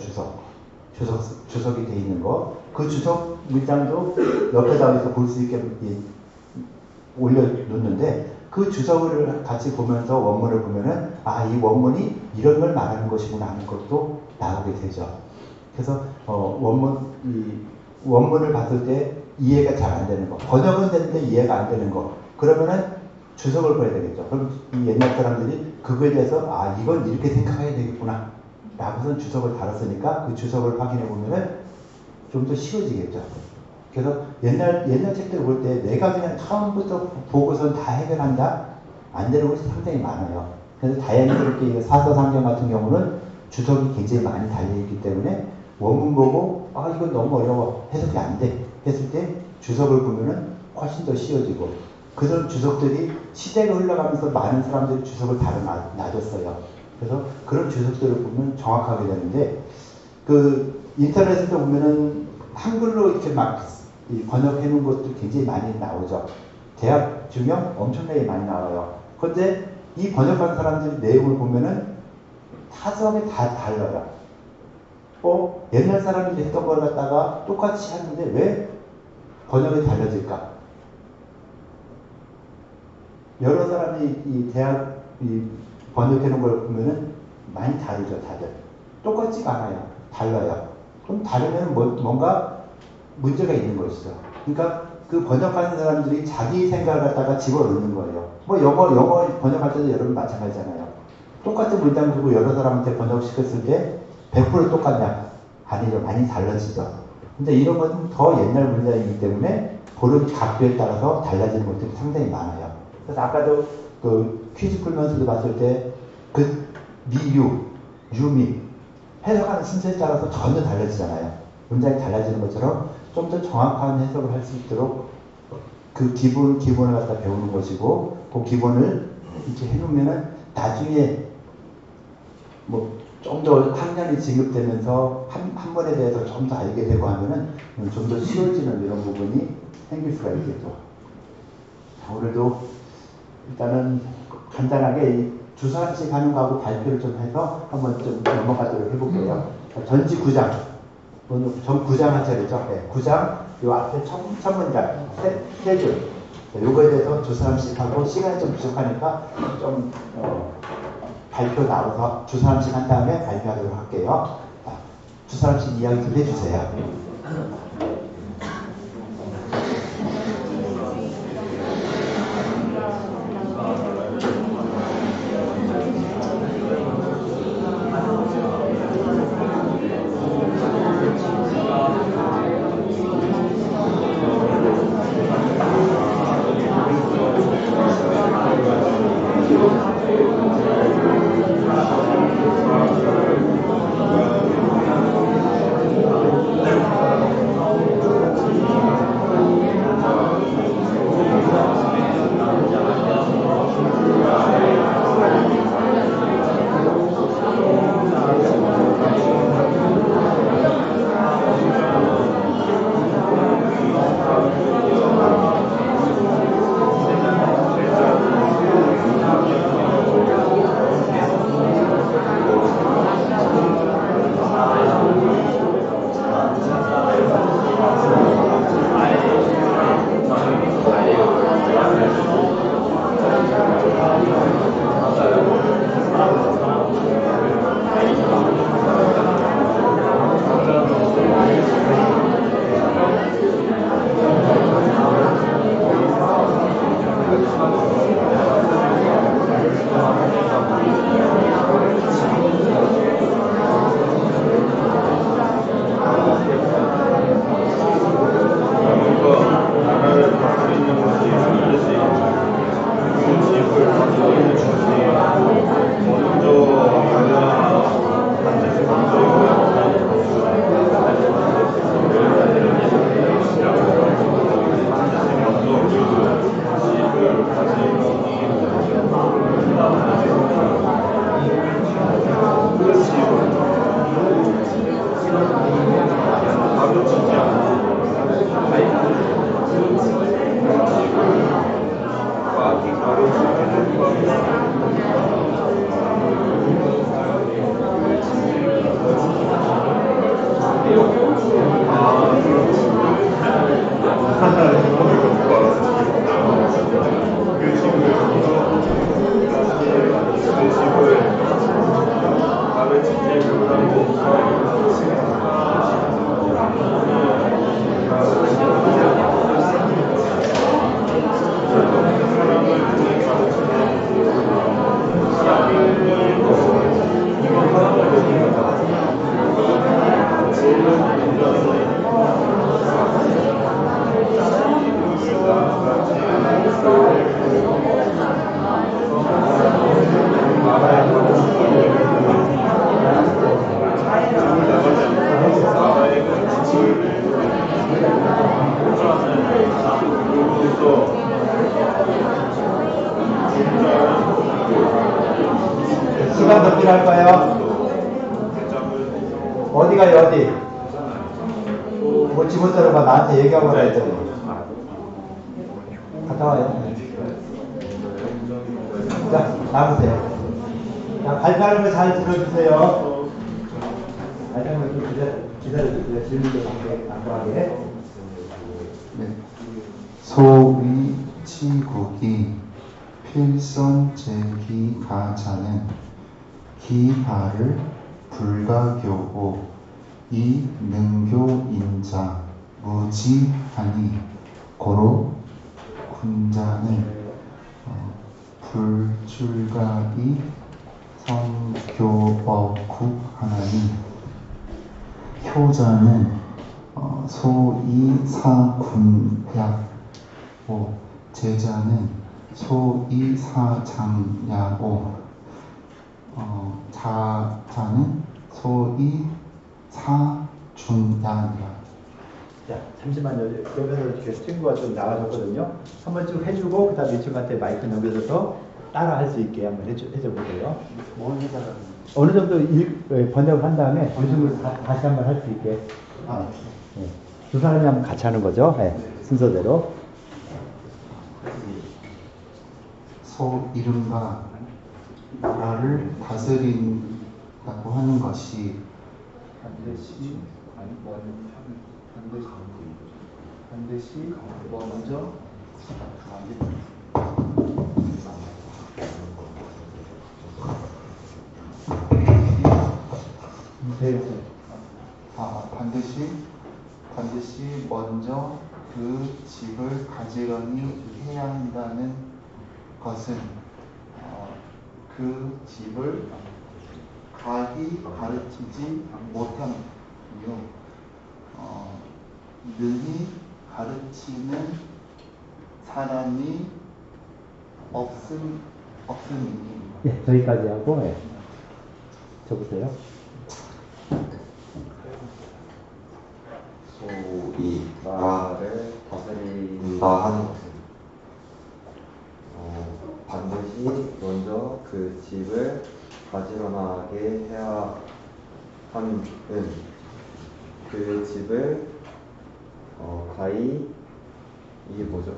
주석이 돼 있는 거. 그 주석 문장도 옆에다 해서 볼 수 있게 올려놓는데 그 주석을 같이 보면서 원문을 보면은 이 원문이 이런 걸 말하는 것이구나 하는 것도 나오게 되죠. 그래서 원문을 봤을 때 이해가 잘 안 되는 거, 번역은 되는데 이해가 안 되는 거, 그러면은 주석을 봐야 되겠죠. 그럼 이 옛날 사람들이 그거에 대해서 이건 이렇게 생각해야 되겠구나 라고선 주석을 달았으니까 그 주석을 확인해 보면은 좀 더 쉬워지겠죠. 그래서 옛날 책들 볼 때 내가 그냥 처음부터 보고선 다 해결한다? 안 되는 것이 상당히 많아요. 그래서 다행스럽게 사서상경 같은 경우는 주석이 굉장히 많이 달려있기 때문에 원문 보고 이건 너무 어려워 해석이 안 돼 했을 때 주석을 보면은 훨씬 더 쉬워지고 그런 주석들이 시대가 흘러가면서 많은 사람들이 주석을 달아놔줬어요. 그래서 그런 주석들을 보면 정확하게 되는데 인터넷에서 보면은 한글로 이렇게 막 번역해 놓은 것도 굉장히 많이 나오죠. 대학 중형 엄청나게 많이 나와요. 그런데 이 번역한 사람들의 내용을 보면은 타석이 다 달라요. 옛날 사람들이 했던 걸 갖다가 똑같이 하는데 왜 번역이 달라질까? 여러 사람이 이 대학 번역해 놓은 걸 보면은 많이 다르죠, 다들. 똑같지가 않아요. 달라요. 그럼 다르면 뭔가 문제가 있는 것이죠. 그러니까 그 번역하는 사람들이 자기 생각을 갖다가 집어넣는 거예요. 영어 번역할 때도 여러분 마찬가지잖아요. 똑같은 문장 두고 여러 사람한테 번역시켰을 때 100% 똑같냐? 아니죠. 많이 달라지죠. 근데 이런 건 더 옛날 문장이기 때문에 고른 각도에 따라서 달라지는 것들이 상당히 많아요. 그래서 아까도 퀴즈 풀면서도 봤을 때 미유, 유미 해석하는 순서에 따라서 전혀 달라지잖아요. 문장이 달라지는 것처럼 좀 더 정확한 해석을 할 수 있도록 그 기본을 갖다 배우는 것이고 그 기본을 이렇게 해놓으면은 나중에 좀 더 학년이 진급되면서 한 번에 대해서 좀 더 알게 되고 하면은 좀 더 쉬워지는 이런 부분이 생길 수가 있겠죠. 자, 오늘도 일단은 간단하게 이 주사함식 하는 거하고 발표를 좀 해서 한번 좀 넘어가도록 해볼게요. 전지 9장. 전 9장 한 차례죠. 네, 9장, 요 앞에 첫 문장, 세 줄. 요거에 대해서 주사함식 하고 시간이 좀 부족하니까 좀, 발표 나와서 주사함식 한 다음에 발표하도록 할게요. 주사함식 이야기 좀 해주세요. 어디로 할 거예요? 어디가 어디? 뭐 집어들어봐. 나한테 얘기하고 가야 돼. 갔다 와요. 자, 나보세요. 자, 발표하는 거 잘 들어주세요. 발표하는 거좀 기다려주세요. 질문도 안고하게. 네. 소위치국이 필선제기가자는 기하를 불가교고 이능교인자 무지하니 고로 군자는 불출가이 성교업국하나니 효자는 소이사군야오 제자는 소이사장야오 자자는 소이사중야니라. 자, 잠시만요. 여기서 친구가 좀 나와줬거든요. 한번 쭉 해주고, 그 다음에 이 친구한테 마이크 넘겨줘서 따라 할 수 있게 한번 해줘보세요. 뭘 해달라는 어느 정도 번역을 한 다음에 그 친구 다시 한번 할 수 있게. 네. 두 사람이 한번 같이 하는 거죠. 네. 순서대로. 소 이름과 나라를 다스린다고 하는 것이 반드시 먼저 반드시 먼저 그 집을 가지런히 해야 한다는 것은 그 집을 가히 가르치지 못함이요 능히 가르치는 사람이 없음이니. 예, 저기까지 하고, 예. 적으세요. 소위 나라를 다스린다 하는 것은 반드시 먼저 그 집을 가지런하게 해야 하는 그 집을 가히 이게 뭐죠?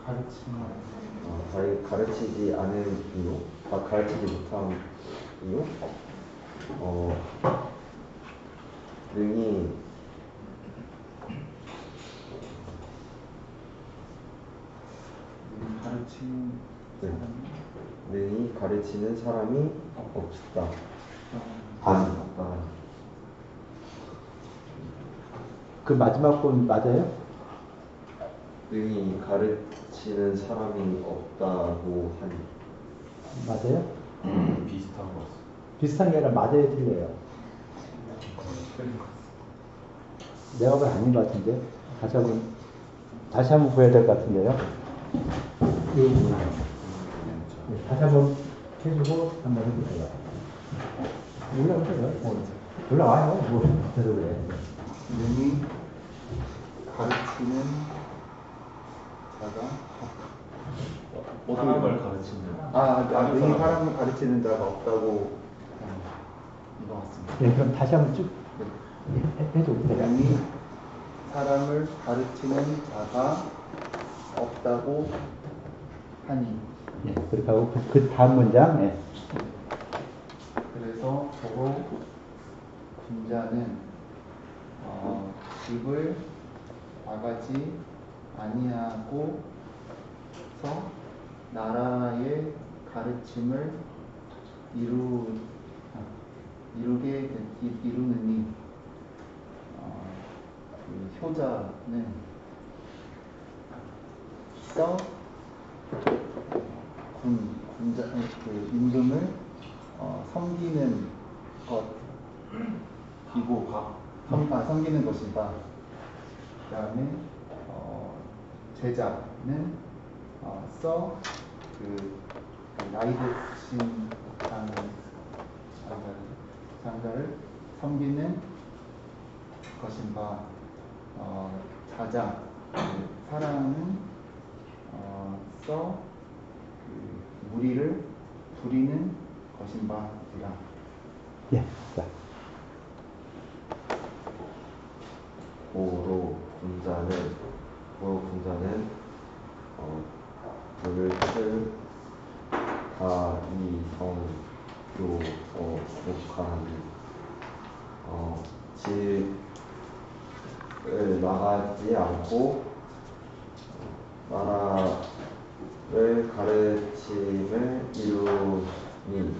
가히 가르치지 않은 이유, 가르치지 못한 이유, 능히 능히 가르치는 사람이 없다. 없다. 그 마지막 분 맞아요? 능히 가르치는 사람이 없다고 하니. 맞아요? 비슷한 거 같아. 비슷한 게 아니라 맞아요, 틀려요? 내가 보면 아닌 것 같은데. 다시 한번 보여야 될 것 같은데요. 네, 다시 한번 해주고 한번 해보세요. 올라오세요. 올라와요. 뭐 저도 그래. 능히 가르치는 자가 사람을 가르치는. 능히 사람을 가르치는 자가 없다고 이거 같습니다. 네, 그럼 다시 한번 쭉 해줘 보세요. 능히 사람을 가르치는 자가 없다고 하니. 네, 그렇게 하고 그 다음 문장. 네. 그래서 보고 군자는 집을 나가지 아니하고서 나라의 가르침을 이루느니 그 효자는 그 임금을 섬기는 것이고 섬기는 것이다. 그 다음에 제자는 그 나이 드신 장자를 섬기는 것인가. 자자 사랑은 그 무리를 부리는 것인 바라. 예. 자. 고로 분자는 물을 틀 가이성교목한 집을 나가지 않고 나라를 가르침을 이루니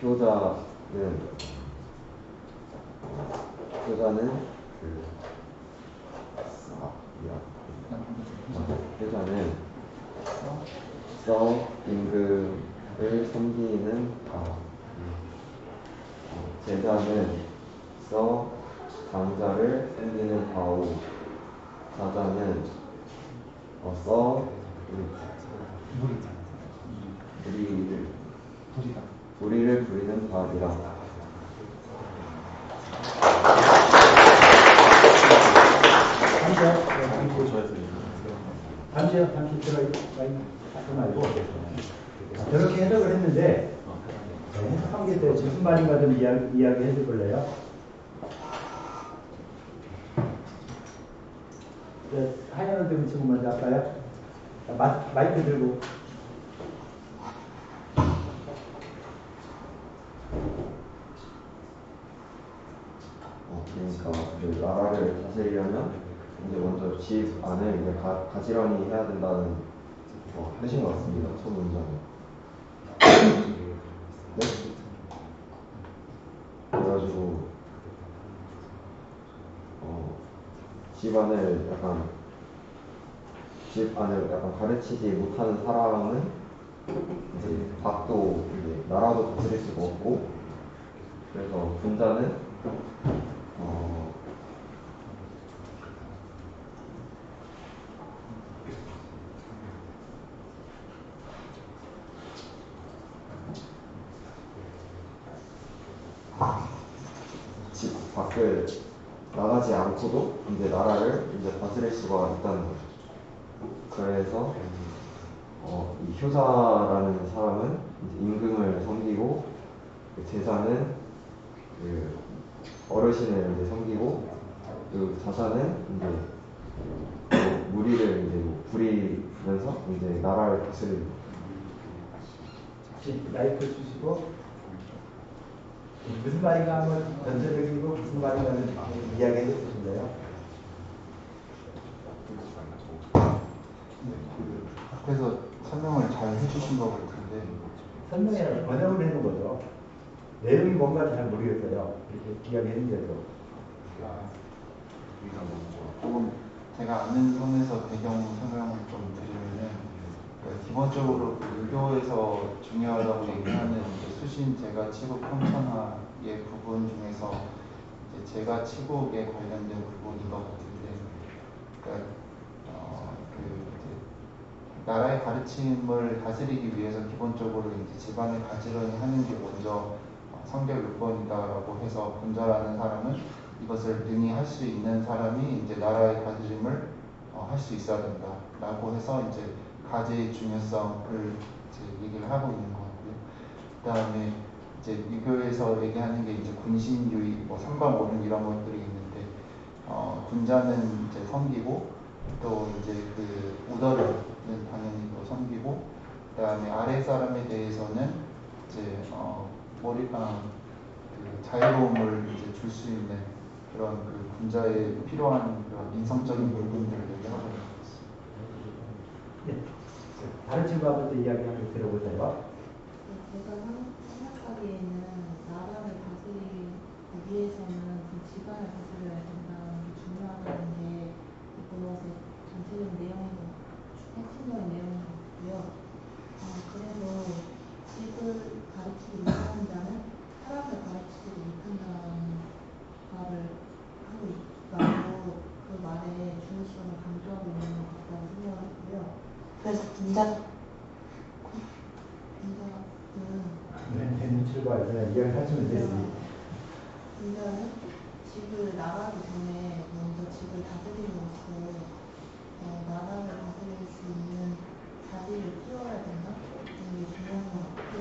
효자는 써 임금을 섬기는 바 제자는 써 장자를 섬기는 바오 사자는 써 우리를 부리는 바니라. 잠시 들어가지 말고 저렇게 해석을 했는데 해석한 게 무슨 말인가 좀 이야기해 줄 볼래요? 하얀 들고 지금 먼저 할까요? 마이크 들고. 그러니까 그 나라를 다스리려면 이제 먼저 집 안을 이제 가지런히 해야 된다는 하신 것 같습니다. 첫 문장은. 네? 그래가지고 집 안을 약간 가르치지 못하는 사람은 이제 밥도 이제 나라도 다스릴 수가 없고, 그래서 분자는 집 밖을 나가지 않고도 이제 나라를 이제 다스릴 수가 있다는 거죠. 그래서 이 효자라는 사람은 이제 임금을 섬기고, 그 제자는 그 어르신을 이제 섬기고, 그 자자는 이제 무리를 이제 부리면서 이제 나라를 다스리는 거죠. 마이크 주시고 무슨 말인가 한번 전체적이고 무슨 말인가 이야기해 주실래요? 앞에서 설명을 잘 해주신 것 같은데 설명이라고 번역을 해놓은 거죠. 내용이 뭔가 잘 모르겠어요. 이렇게 이야기했는데도. 조금 제가 아는 선에서 배경 설명을 좀 드리면은 기본적으로 유교에서 중요하다고 얘기하는 수신 제가 치국 평천하의 부분 중에서 이제 제가 치국에 관련된 부분인 것 같은데, 그러니까 이제 나라의 가르침을 다스리기 위해서 기본적으로 이제 집안을 가지런히 하는 게 먼저 성격 요건이다라고 해서 분자라는 사람은 이것을 능히 할 수 있는 사람이 이제 나라의 가르침을 할 수 있어야 된다라고 해서 이제 가제의 중요성을 이제 얘기를 하고 있는 것 같고요. 그다음에 이제 유교에서 얘기하는 게 이제 군신유의, 삼가모륜 이런 것들이 있는데, 군자는 이제 섬기고, 또 이제 그 우더를 당연히 또 섬기고, 그다음에 아래 사람에 대해서는 이제 그 자유로움을 이제 줄 수 있는 그런 그 군자에 필요한 그런 인성적인 부분들을 얘기하고 있는 것 같습니다. 네. 다른 친구한테 이야기 한번 들어보세요. 제가 생각하기에는 나라를 다스리기 위해서는 그 집안을 다스려야 된다는 게 중요하다는 게 그것의 전체적인 내용인 핵심적인 내용인 것 같고요. 그래서 집을 가르치지 못하는 자는 사람을 가르치지 못한다는 말을 하고 있다고 그 말의 중요성을 강조하고 있는 것 같다고 생각하고요. 그래서 분자는 눈치를 이야기를 하시면 되지. 분자는 집을 나가기 전에 먼저 집을 다스림으로써 나라를 다스릴 수 있는 자질을 키워야 된다? 그게 중요한 것 같고,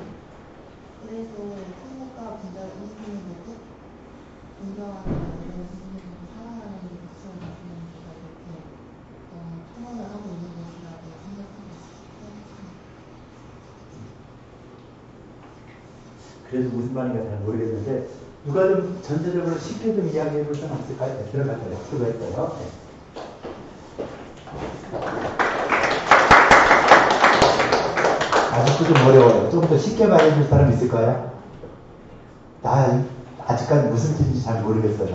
그래서 무슨 말인가 잘 모르겠는데 누가 좀 전체적으로 쉽게 좀 이야기해 볼 사람 없을까요? 네, 들어가서요. 수고했어요. 네. 아직도 좀 어려워요. 좀 더 쉽게 말해줄 사람 있을까요? 나 아직까지 무슨 뜻인지 잘 모르겠어요.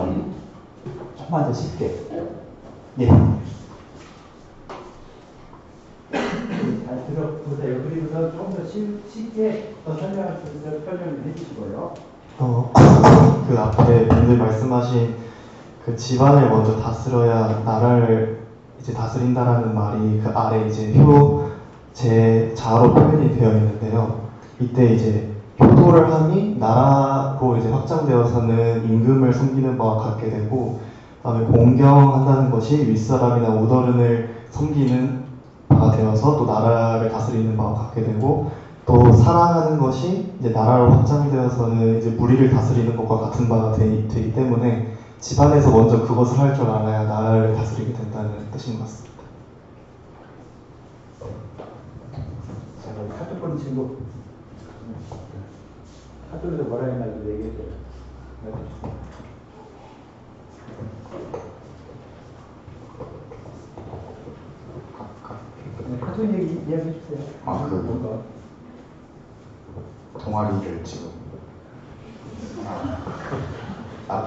조금만 더 쉽게. 예. 잘 들어보세요. 그리고서 조금 더 쉽게 더 설명할 수 있도록 설명을 해주시고요. 그 앞에 분들 말씀하신 그 집안을 먼저 다스려야 나라를 이제 다스린다라는 말이 그 아래 이제 제자로 표현이 되어 있는데요. 이때 이제 효도를 함이 나라로 이제 확장되어서는 임금을 섬기는 바와 같게 되고, 그다음에 공경한다는 것이 윗사람이나 우더른을 섬기는 바가 되어서 또 나라를 다스리는 바와 같게 되고, 또 사랑하는 것이 이제 나라로 확장되어서는 이제 무리를 다스리는 것과 같은 바가 되기 때문에 집안에서 먼저 그것을 할 줄 알아야 나라를 다스리게 된다는 뜻인 것 같습니다. 자, 그럼 카톡 보는 친구. 카톡에서 뭐라 했나도 얘기해줘요. 카톡 이야기해 주세요. 뭔가 동아리를 지금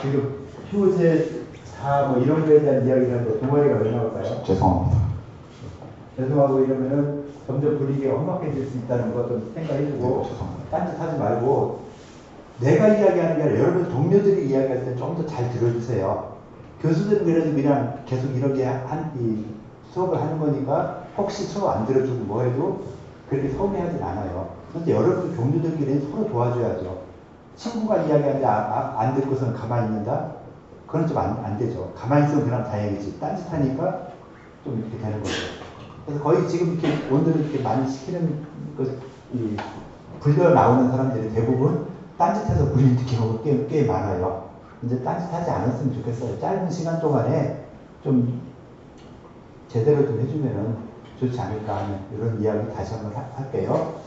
지금 효제 뭐 이런 거에 대한 이야기를 하는데 동아리가 왜 나올까요? 죄송합니다. 죄송하고 이러면은 점점 분위기가 험악해질 수 있다는 거 좀 생각해주고 딴짓하지 말고 내가 이야기하는 게 아니라 여러분 동료들이 이야기할 때 좀 더 잘 들어주세요. 교수들은 그래도 그냥 계속 이렇게 이 수업을 하는 거니까 혹시 수업 안 들어주고 뭐 해도 그렇게 서운해하진 않아요. 그런데 여러분 동료들끼리 서로 도와줘야죠. 친구가 이야기하는데 안 듣고서는 가만히 있는다? 그건 좀 안 되죠. 가만히 있으면 그냥 다행이지. 딴짓하니까 좀 이렇게 되는 거죠. 그래서 거의 지금 이렇게 오늘은 이렇게 많이 시키는 불려 나오는 사람들이 대부분 딴짓해서 불리는 경우가 꽤 많아요. 이제 딴짓하지 않았으면 좋겠어요. 짧은 시간 동안에 좀 제대로 좀 해주면은 좋지 않을까 하는 이런 이야기 다시 한번 할게요.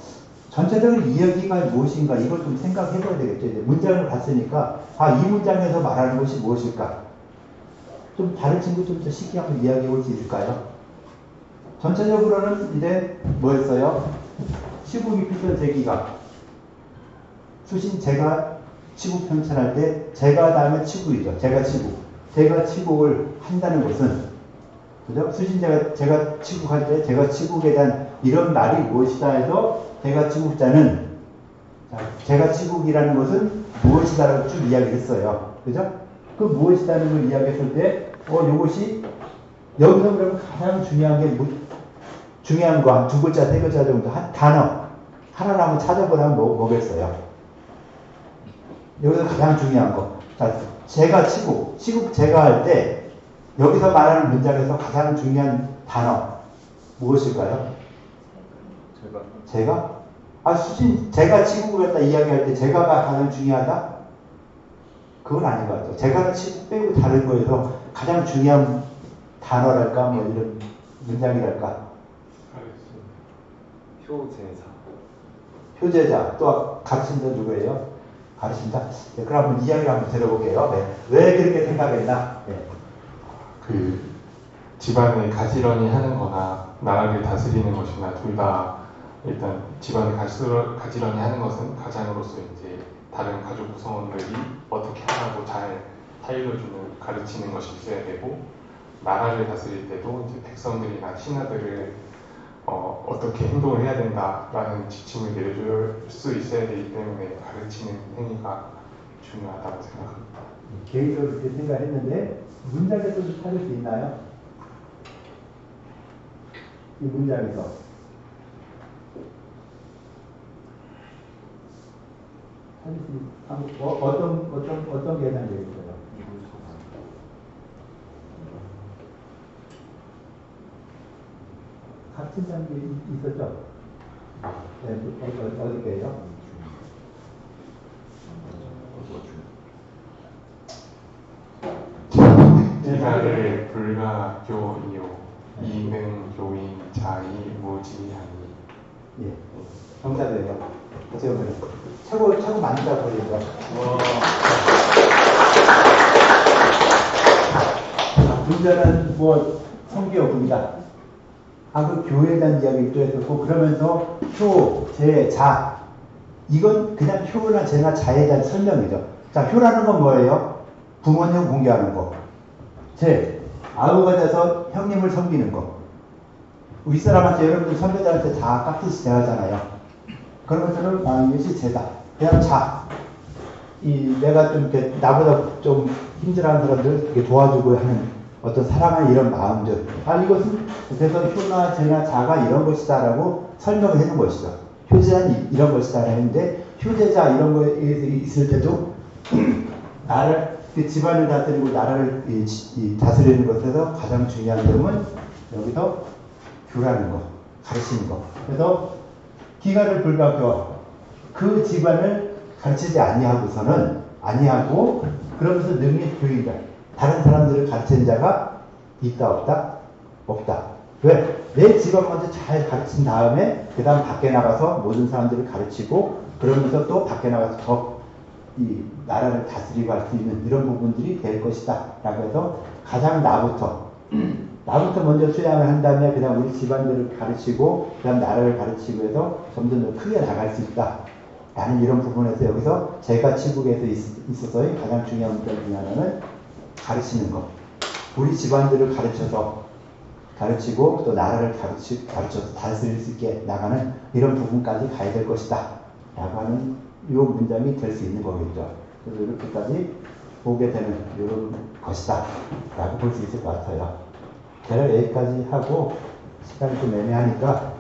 전체적으로 이야기가 무엇인가 이걸 좀 생각해 봐야 되겠죠. 이제 문장을 봤으니까 이 문장에서 말하는 것이 무엇일까? 좀 다른 친구 좀 더 쉽게 한번 이야기해 볼 수 있을까요? 전체적으로는 이제 뭐였어요? 시국이 필선 제기가 수신 제가 치국 편찬할 때 제가 다음에 치국이죠. 제가 치국을 한다는 것은 그죠? 수신제가 제가 치국할 때 제가 치국에 대한 이런 말이 무엇이다 해서 제가 치국자는 제가 치국이라는 것은 무엇이다라고 쭉 이야기를 했어요. 그죠? 그 무엇이다는 걸 이야기했을 때 이것이 여기서 그러면 가장 중요한 게 중요한 거 한 두 글자 세 글자 정도 단어 하나를 한번 찾아보라면 뭐겠어요? 여기서 가장 중요한 거. 자, 제가 치국 제가 할 때 여기서 말하는 문장에서 가장 중요한 단어 무엇일까요? 제가? 제가 치국을 갖다 이야기할 때 제가가 가장 중요하다? 그건 아닌 것 같아요. 제가 치국 빼고 다른 거에서 가장 중요한 단어랄까 뭐 이런 문장이랄까. 효제자. 또 가르친다 누구예요? 가르친다? 네, 그럼 한번 이야기를 한번 들어볼게요. 네. 왜 그렇게 생각했나? 네. 그 집안을 가지런히 하는 거나 나라를 다스리는 것이나 둘 다 일단 집안을 가지런히 하는 것은 가장으로서 이제 다른 가족 구성원들이 어떻게 하라고 잘 타일러주는 가르치는 것이 있어야 되고, 나라를 다스릴 때도 이제 백성들이나 신하들을 어떻게 행동을 해야 된다라는 지침을 내려줄 수 있어야 되기 때문에 가르치는 행위가 중요하다고 생각합니다. 개인적으로 그렇게 생각했는데 문장에서 좀 찾을 수 있나요? 이 문장에서 찾을 수 어떤 게 해당되겠어요? 같은 장면이 있었죠? 네, 어디게요? 기가를 불가교이요 이능교인 자이 무지하니. 예, 정답이에요. 어떻게 보면 최고 많다 보이죠. 문제는 뭐 성교육입니다. 그 교회에 대한 이야기도 했었고, 그러면서 효, 제, 자, 이건 그냥 효나 제나 자에 대한 설명이죠. 자, 효라는 건 뭐예요? 부모님 공개하는 거. 제, 아우가 돼서 형님을 섬기는 거. 윗사람한테, 여러분들 선배들한테 다 깍듯이 대하잖아요. 그러면서는 이것이 제다. 그냥 자, 내가 좀 이렇게 나보다 좀 힘들어하는 사람들 이렇게 도와주고 하는 어떤 사랑하는 이런 마음들. 이것은 그래서 효나 제나 자가 이런 것이다라고 설명을 해놓은 것이죠. 효제는 이런 것이다 하는데, 효제자 이런 거에 있을 때도 나를 집안을 다스리고 나라를 다스리는 것에서 가장 중요한 점은 여기서 교라는 거, 가르치는 거. 그래서 기가를 불가교, 그 집안을 가르치지 아니하고 그러면서 능히 교인다. 다른 사람들을 가르치는 자가 있다 없다? 없다. 왜? 내 집안 먼저 잘 가르친 다음에 그 다음 밖에 나가서 모든 사람들을 가르치고, 그러면서 또 밖에 나가서 더 이 나라를 다스리고 할 수 있는 이런 부분들이 될 것이다 라고 해서 가장 나부터 먼저 수양을 한 다음에 그다음 우리 집안들을 가르치고 그다음 나라를 가르치고 해서 점점 더 크게 나갈 수 있다 라는 이런 부분에서 여기서 제가 치국에서 있어서의 가장 중요한 문제 중에 하나는 가르치는 것. 우리 집안들을 가르치고 또 나라를 가르쳐서 다스릴 수 있게 나가는 이런 부분까지 가야 될 것이다 라고 하는 이 문장이 될 수 있는 거겠죠. 그래서 이렇게까지 보게 되는 이런 것이다 라고 볼 수 있을 것 같아요. 제가 여기까지 하고 시간이 좀 애매하니까